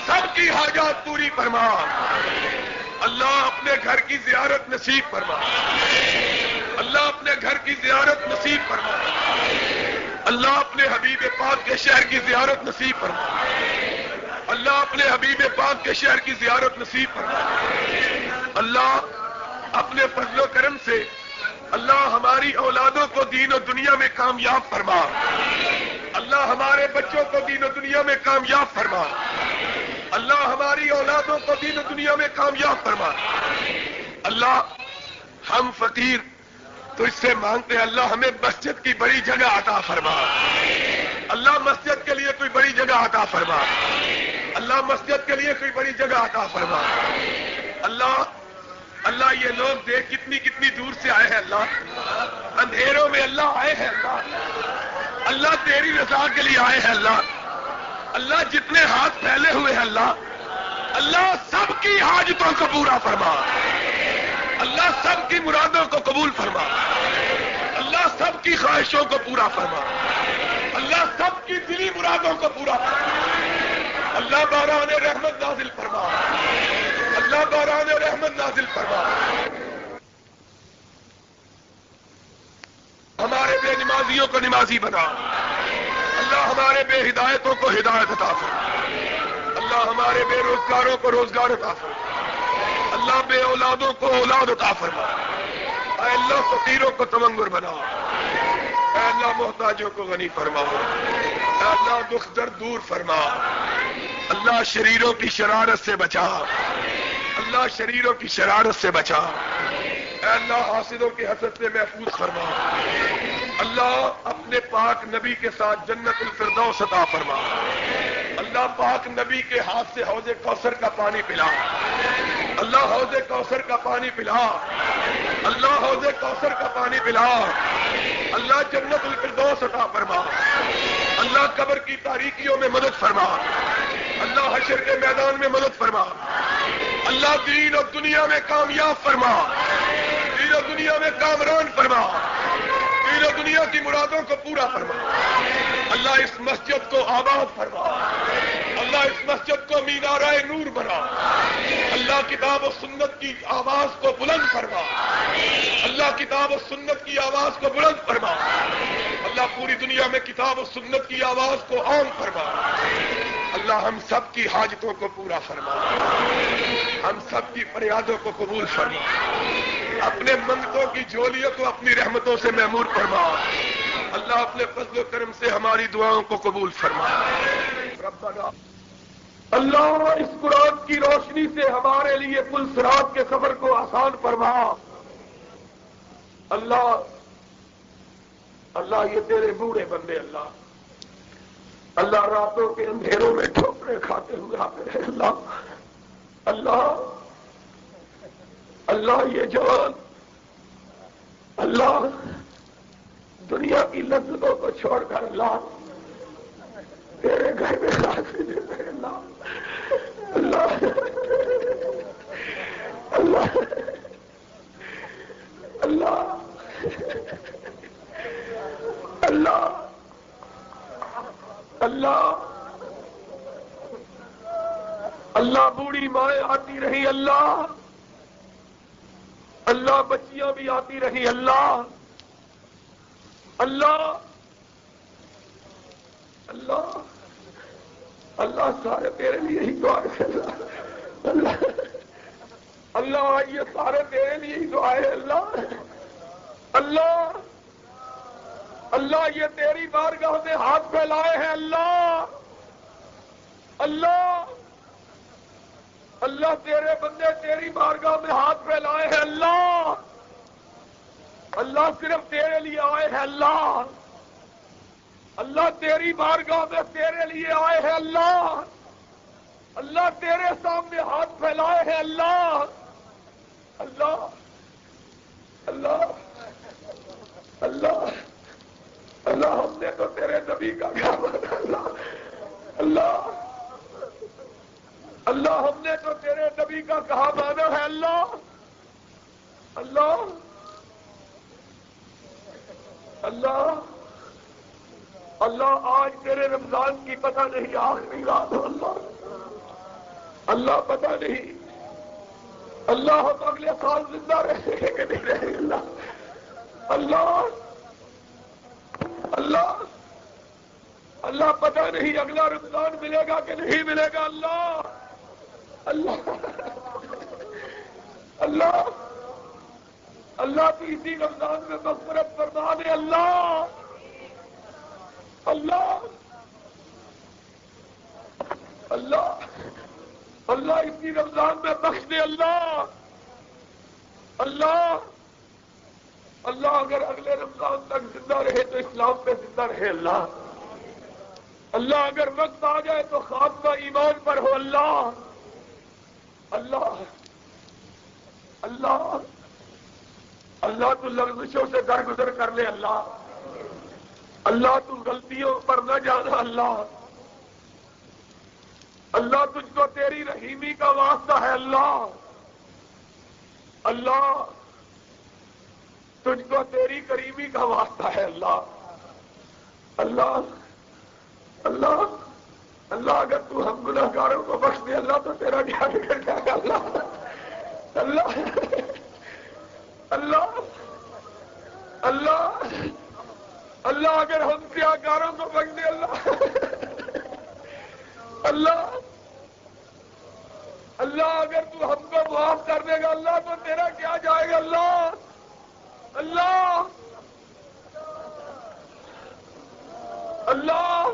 سب کی حاجات پوری فرما. اللہ اپنے گھر کی زیارت نصیب فرما. اللہ اپنے گھر کی زیارت نصیب فرما. اللہ اپنے حبیب پاک کے شہر کی زیارت نصیب فرما. اللہ اپنے حبیب پاک کے شہر کی زیارت نصیب فرما. اللہ اپنے فضل و کرم سے اللہ ہماری اولادوں کو دین و دنیا میں کامیاب فرما. اللہ ہمارے بچوں کو دین و دنیا میں کامیاب فرما. اللہ ہماری اولادوں کو دین و دنیا میں کامیاب فرما. اللہ ہم فقیر تو اس سے مانگتے ہیں اللہ ہمیں مسجد کی بڑی جگہ عطا فرما. اللہ مسجد کے لیے کوئی بڑی جگہ عطا فرما. اللہ مسجد کے لیے کوئی بڑی جگہ عطا فرما. اللہ اللہ یہ لوگ دیکھ کتنی کتنی دور سے آئے ہیں. اللہ اندھیروں میں اللہ آئے ہیں. اللہ اللہ تیری رضا کے لیے آئے ہیں. اللہ اللہ جتنے ہاتھ پھیلے ہوئے ہیں اللہ اللہ سب کی حاجتوں کو پورا فرما. اللہ سب کی مرادوں کو قبول فرما. اللہ سب کی خواہشوں کو پورا فرما. اللہ سب کی دلی مرادوں کو پورا فرما. اللہ باران رحمت نازل فرما. اللہ باران رحمت نازل فرما. ہمارے بے نمازیوں کو نمازی بنا. اللہ ہمارے بے ہدایتوں کو ہدایت عطا فرما. اللہ ہمارے بے روزگاروں کو روزگار عطا فرما. اللہ بے اولادوں کو اولاد عطا فرما. اے اللہ فقیروں کو تمنگر بنا. اے اللہ محتاجوں کو غنی فرما. اے اللہ دکھ درد دور فرما. اللہ شریروں کی شرارت سے بچا. اللہ شریروں کی شرارت سے بچا. اے اللہ حاسدوں کی حسد سے محفوظ فرما. اللہ اپنے پاک نبی کے ساتھ جنت الفردوس عطا فرما. اللہ اللہ پاک نبی کے ہاتھ سے حوض کوثر کا پانی پلا، اللہ حوض کوثر کا پانی پلا، اللہ حوض کوثر کا پانی پلا، اللہ جنت الفردوس عطا فرما، اللہ قبر کی تاریکیوں میں مدد فرما، اللہ حشر کے میدان میں مدد فرما، اللہ دین اور دنیا میں کامیاب فرما، دین اور دنیا میں کامران فرما، دین اور دنیا کی مرادوں کو پورا فرما، اللہ اس مسجد کو آباد فرما، اللہ اس مسجد کو مینارہ نور بنا، اللہ کتاب و سنت کی آواز کو بلند فرما، اللہ کتاب و سنت کی آواز کو بلند فرما، اللہ پوری دنیا میں کتاب و سنت کی آواز کو عام فرما، اللہ ہم سب کی حاجتوں کو پورا فرما، ہم سب کی فریادوں کو قبول فرما، اپنے منگتوں کی جھولیوں کو اپنی رحمتوں سے معمور فرما، اللہ اپنے فضل و کرم سے ہماری دعاؤں کو قبول فرما، ربنا اللہ اس قرآن کی روشنی سے ہمارے لیے پل صراط کے سفر کو آسان فرما، اللہ اللہ یہ تیرے بوڑھے بندے اللہ اللہ راتوں کے اندھیروں میں ٹھوکریں کھاتے ہوئے آتے ہیں، اللہ اللہ اللہ یہ جوان اللہ دنیا کی لذتوں کو چھوڑ کر اللہ تیرے گھر میں حاضر دیتے ہیں، اللہ اللہ اللہ اللہ اللہ اللہ بوڑھی مائیں آتی رہی، اللہ اللہ بچیاں بھی آتی رہی، اللہ اللہ اللہ اللہ سارے تیرے لیے ہی دعا ہے، اللہ اللہ یہ سارے تیرے لیے ہی دعا ہے، اللہ اللہ اللہ یہ تیری بارگاہ میں ہاتھ پھیلائے ہیں، اللہ اللہ اللہ تیرے بندے تیری بارگاہ میں ہاتھ پھیلائے ہیں، اللہ اللہ صرف تیرے لیے آئے ہیں، اللہ اللہ تیری بارگاہ میں تیرے لیے آئے ہیں، اللہ اللہ تیرے سامنے ہاتھ پھیلائے ہیں، اللہ اللہ اللہ اللہ اللہ ہم نے تو تیرے نبی کا گھر بنا، اللہ اللہ اللہ ہم نے تو تیرے نبی کا کہا مانا ہے، اللہ اللہ اللہ اللہ آج تیرے رمضان کی پتہ نہیں آخری رات ہو، اللہ اللہ پتہ نہیں اللہ ہم اگلے سال زندہ رہیں گے کہ نہیں رہیں گے، اللہ اللہ اللہ اللہ پتہ نہیں اگلا رمضان ملے گا کہ نہیں ملے گا، اللہ اللہ اللہ اللہ تو اسی رمضان میں مغفرت فرما دے، اللہ اللہ اللہ اللہ اسی رمضان میں بخش دے، اللہ اللہ اللہ اگر اگلے رمضان تک زندہ رہے تو اسلام پہ زندہ رہے، اللہ اللہ اگر وقت آ جائے تو خاتمہ ایمان پر ہو، اللہ اللہ اللہ اللہ تو لغزشوں سے درگزر کر لے، اللہ اللہ تو غلطیوں پر نہ جانا، اللہ اللہ تجھ کو تیری رحیمی کا واسطہ ہے، اللہ اللہ تجھ کو تیری کریمی کا واسطہ ہے، اللہ اللہ اللہ اللہ اگر تو ہم گناہگاروں کو بخش دے اللہ تو تیرا کیا بگڑ جائے گا، اللہ اللہ اللہ اللہ اللہ اگر ہم سیاہکاروں کو بخش دے اللہ اللہ اللہ اگر تو ہم کو معاف کر دے گا اللہ تو تیرا کیا جائے گا، اللہ اللہ اللہ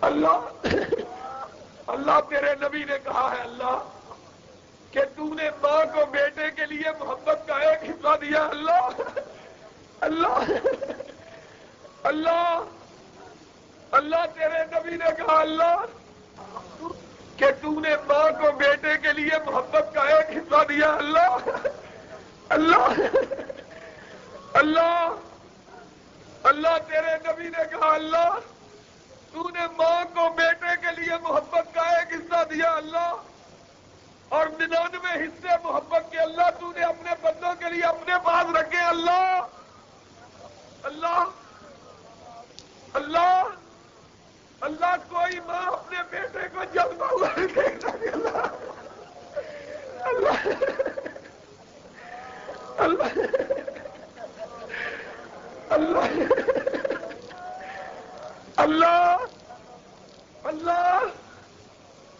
اللہ اللہ تیرے نبی نے کہا ہے اللہ کہ تو نے ماں کو بیٹے کے لیے محبت کا ایک حصہ دیا، اللہ اللہ اللہ اللہ تیرے نبی نے کہا اللہ کہ تو نے ماں کو بیٹے کے لیے محبت کا ایک حصہ دیا اللہ اللہ اللہ اللہ تیرے نبی نے کہا اللہ تو نے ماں کو بیٹے کے لیے محبت کا ایک حصہ دیا اللہ اور 99 حصے محبت کے اللہ تو نے اپنے بندوں کے لیے اپنے پاس رکھے اللہ اللہ اللہ اللہ کوئی ماں اپنے بیٹے کو جلتا ہوا نہیں دیکھتا اللہ اللہ اللہ اللہ اللہ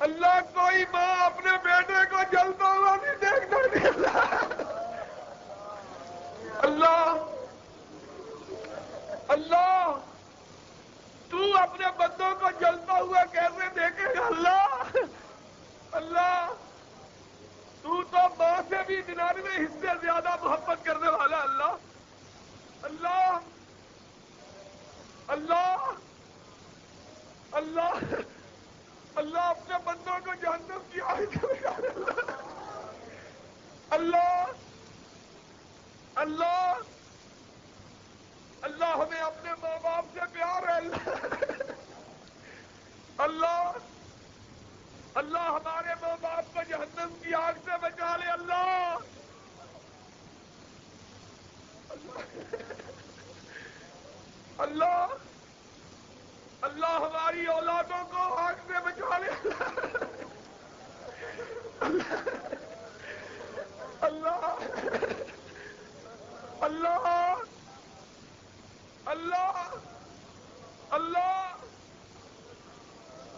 اللہ کوئی ماں اپنے بیٹے کو جلتا ہوا نہیں دیکھتا اللہ اللہ تو اپنے بندوں کو جلتا ہوا کیسے دیکھے گا اللہ اللہ تو ماں سے بھی 99 حصے زیادہ محبت کرنے والا اللہ اللہ اللہ اللہ اللہ اپنے بندوں کو جہنم کی آگ سے بچا اللہ اللہ اللہ ہمیں اپنے ماں باپ سے پیار ہے اللہ اللہ ہمارے ماں باپ کو جہنم کی آگ سے بچا لے اللہ اللہ اللہ ہماری اولادوں کو آگ سے بچا لے اللہ اللہ اللہ اللہ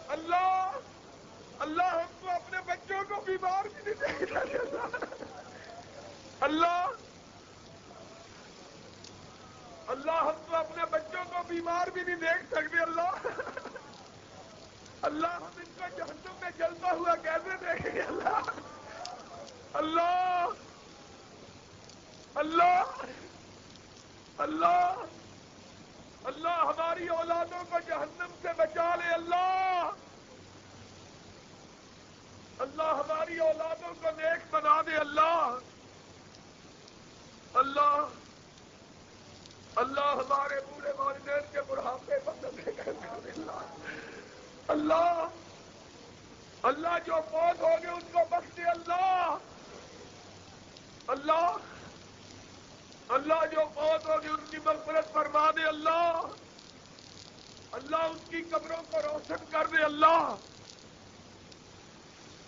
اللہ اللہ ہم کو اپنے بچوں کو بیمار بھی نہیں دیکھتا اللہ اللہ ہم تو اپنے بچوں کو بیمار بھی نہیں دیکھ سکتے اللہ اللہ ہم ان کو جہنم میں جلتا ہوا کیسے دیکھیں گے اللہ اللہ اللہ اللہ اللہ ہماری اولادوں کو جہنم سے بچا لے اللہ اللہ ہماری اولادوں کو نیک بنا دے اللہ اللہ اللہ ہمارے بوڑھے والدین کے بڑھاپے پر اللہ اللہ جو فوت ہو گئے ان کو بخش دے اللہ اللہ اللہ جو فوت ہو گئے ان کی مغفرت فرما دے اللہ اللہ ان کی قبروں کو روشن کر دے اللہ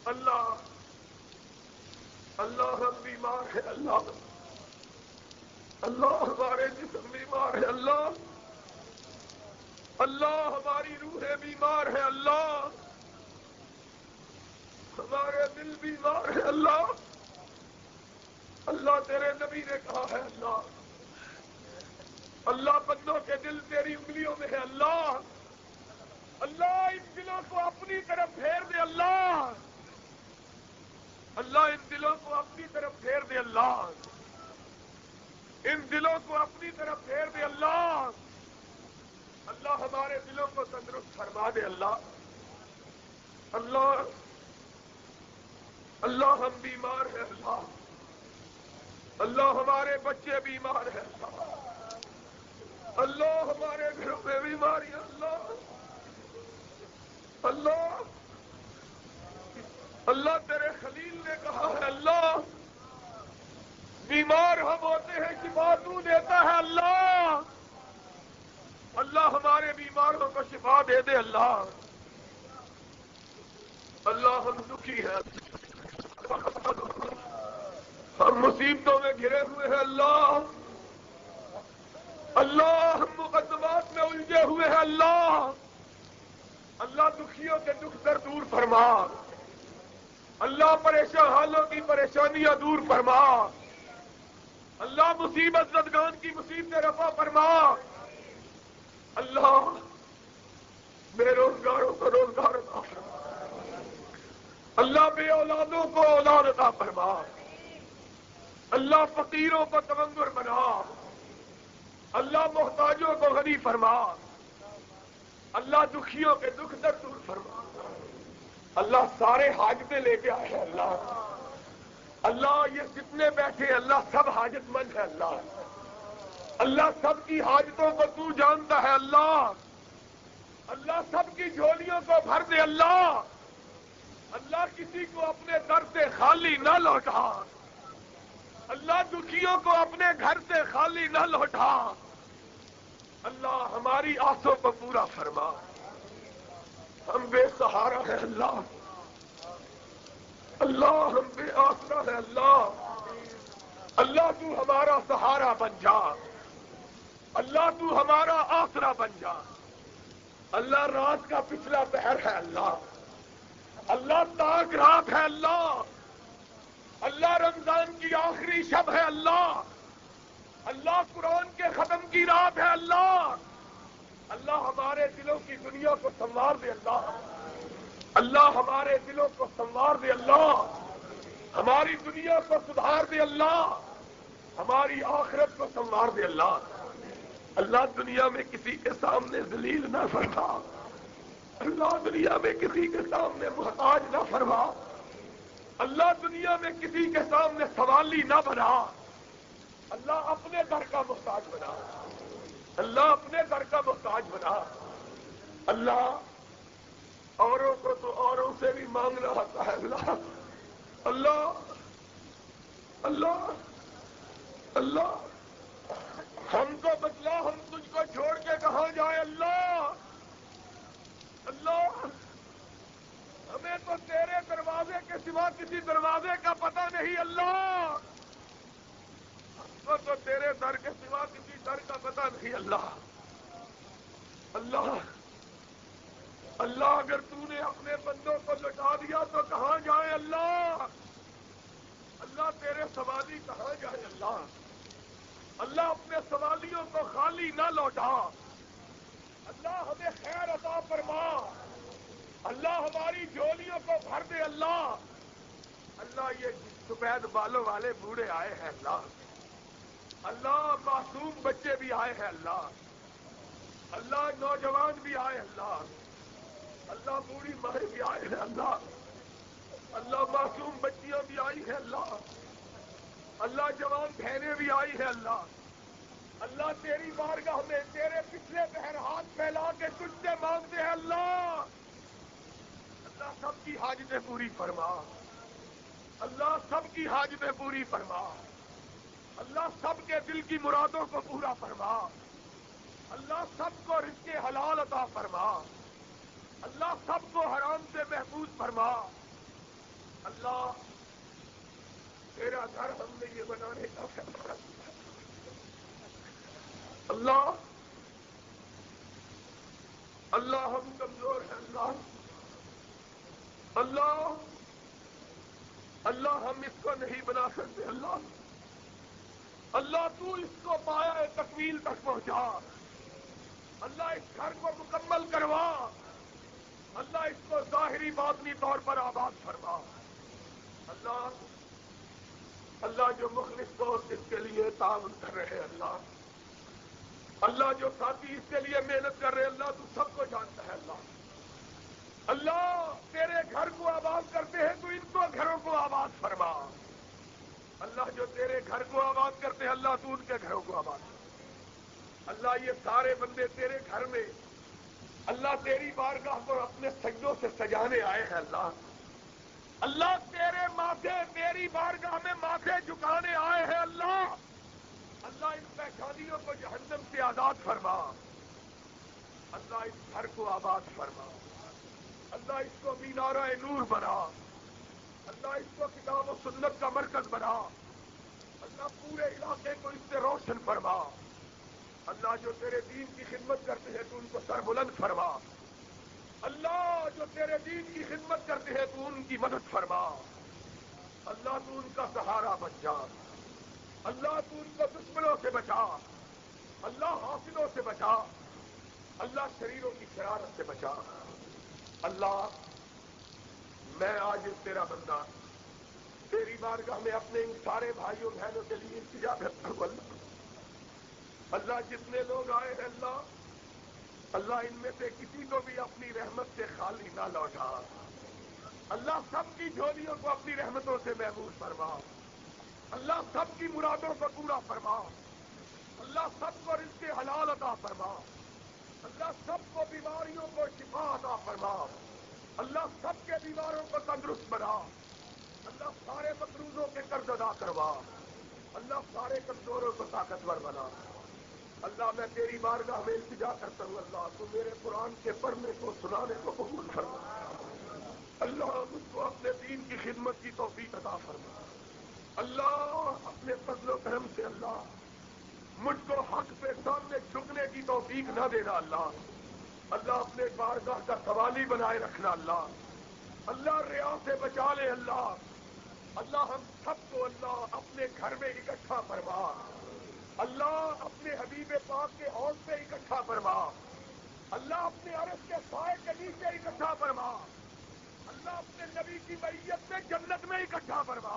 اللہ اللہ ہم بیمار ہیں اللہ اللہ ہمارے جسم بیمار ہے اللہ اللہ ہماری روحیں بیمار ہے اللہ ہمارے دل بیمار ہے اللہ اللہ تیرے نبی نے کہا ہے اللہ اللہ بندوں کے دل تیری انگلیوں میں ہے اللہ اللہ ان دلوں کو اپنی طرف پھیر دے اللہ اللہ ان دلوں کو اپنی طرف پھیر دے اللہ ان دلوں کو اپنی طرف پھیر دے اللہ اللہ ہمارے دلوں کو تندرست فرما دے اللہ اللہ اللہ ہم بیمار ہیں اللہ اللہ ہمارے بچے بیمار ہیں اللہ اللہ ہمارے گھروں میں بیماریاں اللہ اللہ اللہ تیرے خلیل نے کہا ہے اللہ بیمار ہم ہوتے ہیں شفا تو دیتا ہے اللہ اللہ ہمارے بیماروں کو شفا دے دے اللہ اللہ ہم دکھی ہیں ہم مصیبتوں میں گھرے ہوئے ہیں اللہ اللہ ہم مقدمات میں الجھے ہوئے ہیں اللہ اللہ دکھیوں کے دکھ در دور فرما اللہ پریشان حالوں کی پریشانیاں دور فرما اللہ مصیبت زدگان کی مصیبتیں رفع فرما اللہ بے روزگاروں کو روزگار عطا فرما اللہ بے اولادوں کو اولاد عطا فرما اللہ فقیروں کو تمنگر بنا اللہ محتاجوں کو غنی فرما اللہ دکھیوں کے دکھ درد دور فرما. اللہ سارے حاجتیں لے کے آئے ہیں اللہ. اللہ یہ جتنے بیٹھے اللہ سب حاجت مند ہے اللہ. اللہ سب کی حاجتوں کو تو جانتا ہے اللہ. اللہ سب کی جھولیوں کو بھر دے اللہ. اللہ کسی کو اپنے در سے خالی نہ لوٹا. اللہ دکھیوں کو اپنے گھر سے خالی نہ لوٹا. اللہ ہماری آسوں کو پورا فرما. ہم بے سہارا ہے اللہ. اللہ ہم بے آسرا ہے اللہ. اللہ تو ہمارا سہارا بن جا. اللہ تو ہمارا آسرا بن جا. اللہ رات کا پچھلا پہر ہے اللہ. اللہ تاک رات ہے اللہ. اللہ رمضان کی آخری شب ہے اللہ. اللہ قرآن کے ختم کی رات ہے اللہ. اللہ ہمارے دلوں کی دنیا کو سنوار دے اللہ. اللہ ہمارے دلوں کو سنوار دے اللہ. ہماری دنیا کو سدھار دے اللہ. ہماری آخرت کو سنوار دے اللہ. اللہ دنیا میں کسی کے سامنے ذلیل نہ فرما. اللہ دنیا میں کسی کے سامنے محتاج نہ فرما. اللہ دنیا میں کسی کے سامنے سوالی نہ بنا. اللہ اپنے در کا محتاج بنا. اللہ اپنے در کا محتاج بنا. اللہ اوروں کو تو اوروں سے بھی مانگنا ہوتا ہے اللہ. اللہ اللہ اللہ ہم کو بتلا ہم تجھ کو چھوڑ کے کہاں جائیں اللہ. اللہ ہمیں تو تیرے دروازے کے سوا کسی دروازے کا پتہ نہیں اللہ. تو تیرے در کے سوا کسی در کا پتہ نہیں اللہ. اللہ اللہ اگر تو نے اپنے بندوں کو لٹا دیا تو کہاں جائیں اللہ. اللہ تیرے سوالی کہاں جائیں اللہ. اللہ اپنے سوالیوں کو خالی نہ لوٹا. اللہ ہمیں خیر عطا فرما. اللہ ہماری جھولیوں کو بھر دے اللہ. اللہ یہ سفید بالوں والے بوڑھے آئے ہیں اللہ. اللہ معصوم بچے بھی آئے ہیں اللہ. اللہ نوجوان بھی آئے اللہ. اللہ بوڑھی مائیں بھی آئے ہیں اللہ. اللہ معصوم بچیاں بھی آئی ہیں اللہ. اللہ جوان بہنیں بھی آئی ہیں اللہ. اللہ تیری بارگاہ میں تیرے پچھلے پہر ہاتھ پھیلا کے تجھ سے مانگتے ہیں اللہ. اللہ سب کی حاجتیں پوری فرما. اللہ سب کی حاجتیں پوری فرما. اللہ سب کے دل کی مرادوں کو پورا فرما. اللہ سب کو رزق حلال عطا فرما. اللہ سب کو حرام سے محفوظ فرما. اللہ تیرا گھر ہم نے یہ بنانے کا فیصلہ کیا. اللہ اللہ ہم کمزور ہیں اللہ. اللہ اللہ ہم اس کو نہیں بنا سکتے اللہ. اللہ تو اس کو پایا تکمیل تک پہنچا. اللہ اس گھر کو مکمل کروا. اللہ اس کو ظاہری باطنی طور پر آباد فرما. اللہ اللہ جو مخلص دوست اس کے لیے تعاون کر رہے ہیں اللہ. اللہ جو ساتھی اس کے لیے محنت کر رہے ہیں اللہ تو سب کو جانتا ہے اللہ. اللہ تیرے گھر کو آباد کرتے ہیں تو ان کو گھروں کو آباد فرما. اللہ جو تیرے گھر کو آباد کرتے ہیں اللہ تو ان کے گھروں کو آباد فرما. اللہ یہ سارے بندے تیرے گھر میں اللہ تیری بارگاہ کو اپنے سجدوں سے سجانے آئے ہیں اللہ. اللہ تیرے ماتھے تیری بارگاہ میں ماتھے جھکانے آئے ہیں اللہ. اللہ ان پیشانیوں کو جہنم سے آزاد فرما. اللہ اس گھر کو آباد فرما. اللہ اس کو مینارہ نور بنا. اللہ اس کو کتاب و سنت کا مرکز بنا. اللہ پورے علاقے کو اس سے روشن فرما. اللہ جو تیرے دین کی خدمت کرتے ہیں تو ان کو سر بلند فرما. اللہ جو تیرے دین کی خدمت کرتے ہیں تو ان کی مدد فرما. اللہ تو ان کا سہارا بن جا. اللہ تو ان کو دشمنوں سے بچا. اللہ حاسدوں سے بچا. اللہ شریروں کی شرارت سے بچا. اللہ میں آج تیرا بندہ تیری بارگاہ میں اپنے ان سارے بھائیوں بہنوں کے لیے التجا کرتا ہوں اللہ. اللہ جتنے لوگ آئے ہیں اللہ اللہ ان میں سے کسی کو بھی اپنی رحمت سے خالی نہ لوٹا. اللہ سب کی جھولیوں کو اپنی رحمتوں سے محفوظ فرما. اللہ سب کی مرادوں کو پورا فرما. اللہ سب کو رزق حلال عطا فرما. اللہ سب کو بیماریوں کو شفا عطا فرما. اللہ سب کے بیماروں کو تندرست بنا. اللہ سارے مقروضوں کے قرض ادا کروا. اللہ سارے کمزوروں کو طاقتور بنا. اللہ میں تیری بارگاہ میں التجا کرتا ہوں اللہ تو میرے قرآن کے پڑھنے کو سنانے کو قبول فرما. اللہ مجھ کو اپنے دین کی خدمت کی توفیق عطا فرما. اللہ اپنے فضل و کرم سے اللہ مجھ کو حق پہ سامنے جھکنے کی توفیق نہ دینا اللہ. اللہ اپنے بارگاہ کا سوالی بنائے رکھنا اللہ. اللہ ریا سے بچا لے اللہ. اللہ ہم سب کو اللہ اپنے گھر میں اکٹھا فرما. اللہ اپنے حبیب پاک کے حوض پہ اکٹھا فرما. اللہ اپنے عرش کے سائے کے نیچے اکٹھا فرما. اللہ اپنے نبی کی معیت میں جنت میں اکٹھا فرما.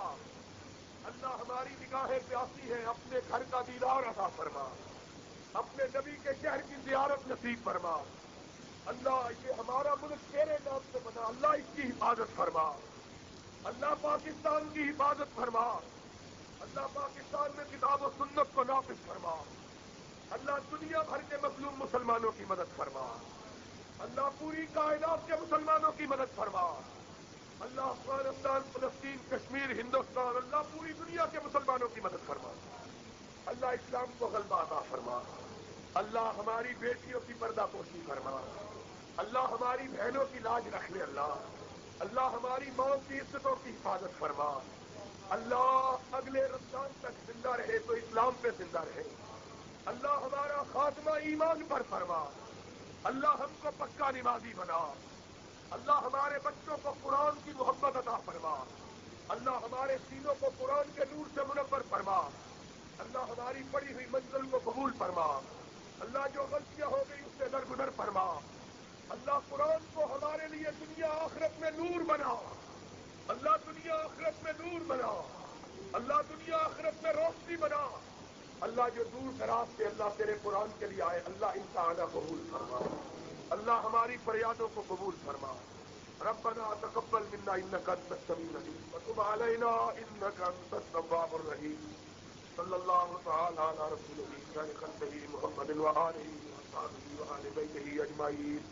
اللہ ہماری نگاہیں پیاسی ہیں اپنے گھر کا دیدار عطا فرما. اپنے نبی کے شہر کی زیارت نصیب فرما. اللہ یہ ہمارا ملک تیرے نام سے بنا اللہ اس کی حفاظت فرما. اللہ پاکستان کی حفاظت فرما. اللہ پاکستان میں کتاب و سنت کو نافذ فرما. اللہ دنیا بھر کے مظلوم مسلمانوں کی مدد فرما. اللہ پوری کائنات کے مسلمانوں کی مدد فرما. اللہ افغانستان فلسطین کشمیر ہندوستان اللہ پوری دنیا کے مسلمانوں کی مدد فرما. اللہ اسلام کو غلبہ عطا فرما. اللہ ہماری بیٹیوں کی پردہ پوشی فرما. اللہ ہماری بہنوں کی لاج رکھ لے اللہ. اللہ ہماری ماں کی عزتوں کی حفاظت فرما. اللہ اگلے رمضان تک زندہ رہے تو اسلام پہ زندہ رہے. اللہ ہمارا خاتمہ ایمان پر فرما. اللہ ہم کو پکا نمازی بنا. اللہ ہمارے بچوں کو قرآن کی محبت عطا فرما. اللہ ہمارے سینوں کو قرآن کے نور سے منور فرما. اللہ ہماری پڑی ہوئی منزل کو قبول فرما. اللہ جو غلطیاں ہو گئی اس سے درگزر فرما. اللہ قرآن کو ہمارے لیے دنیا آخرت میں نور بنا. اللہ دنیا آخرت میں نور بنا. اللہ دنیا آخرت میں روشنی بنا. اللہ جو دور دراز سے اللہ تیرے قرآن کے لیے آئے اللہ ان کا آنا قبول فرما. اللہ ہماری فریادوں کو قبول فرما. ربنا تقبل منا انك انت السميع العليم وتب علينا انك انت التواب الرحيم. صلی اللہ تعالی علی رسوله خیر خلقه محمد وآلہ وصحبہ وآل بیتہ اجمعین.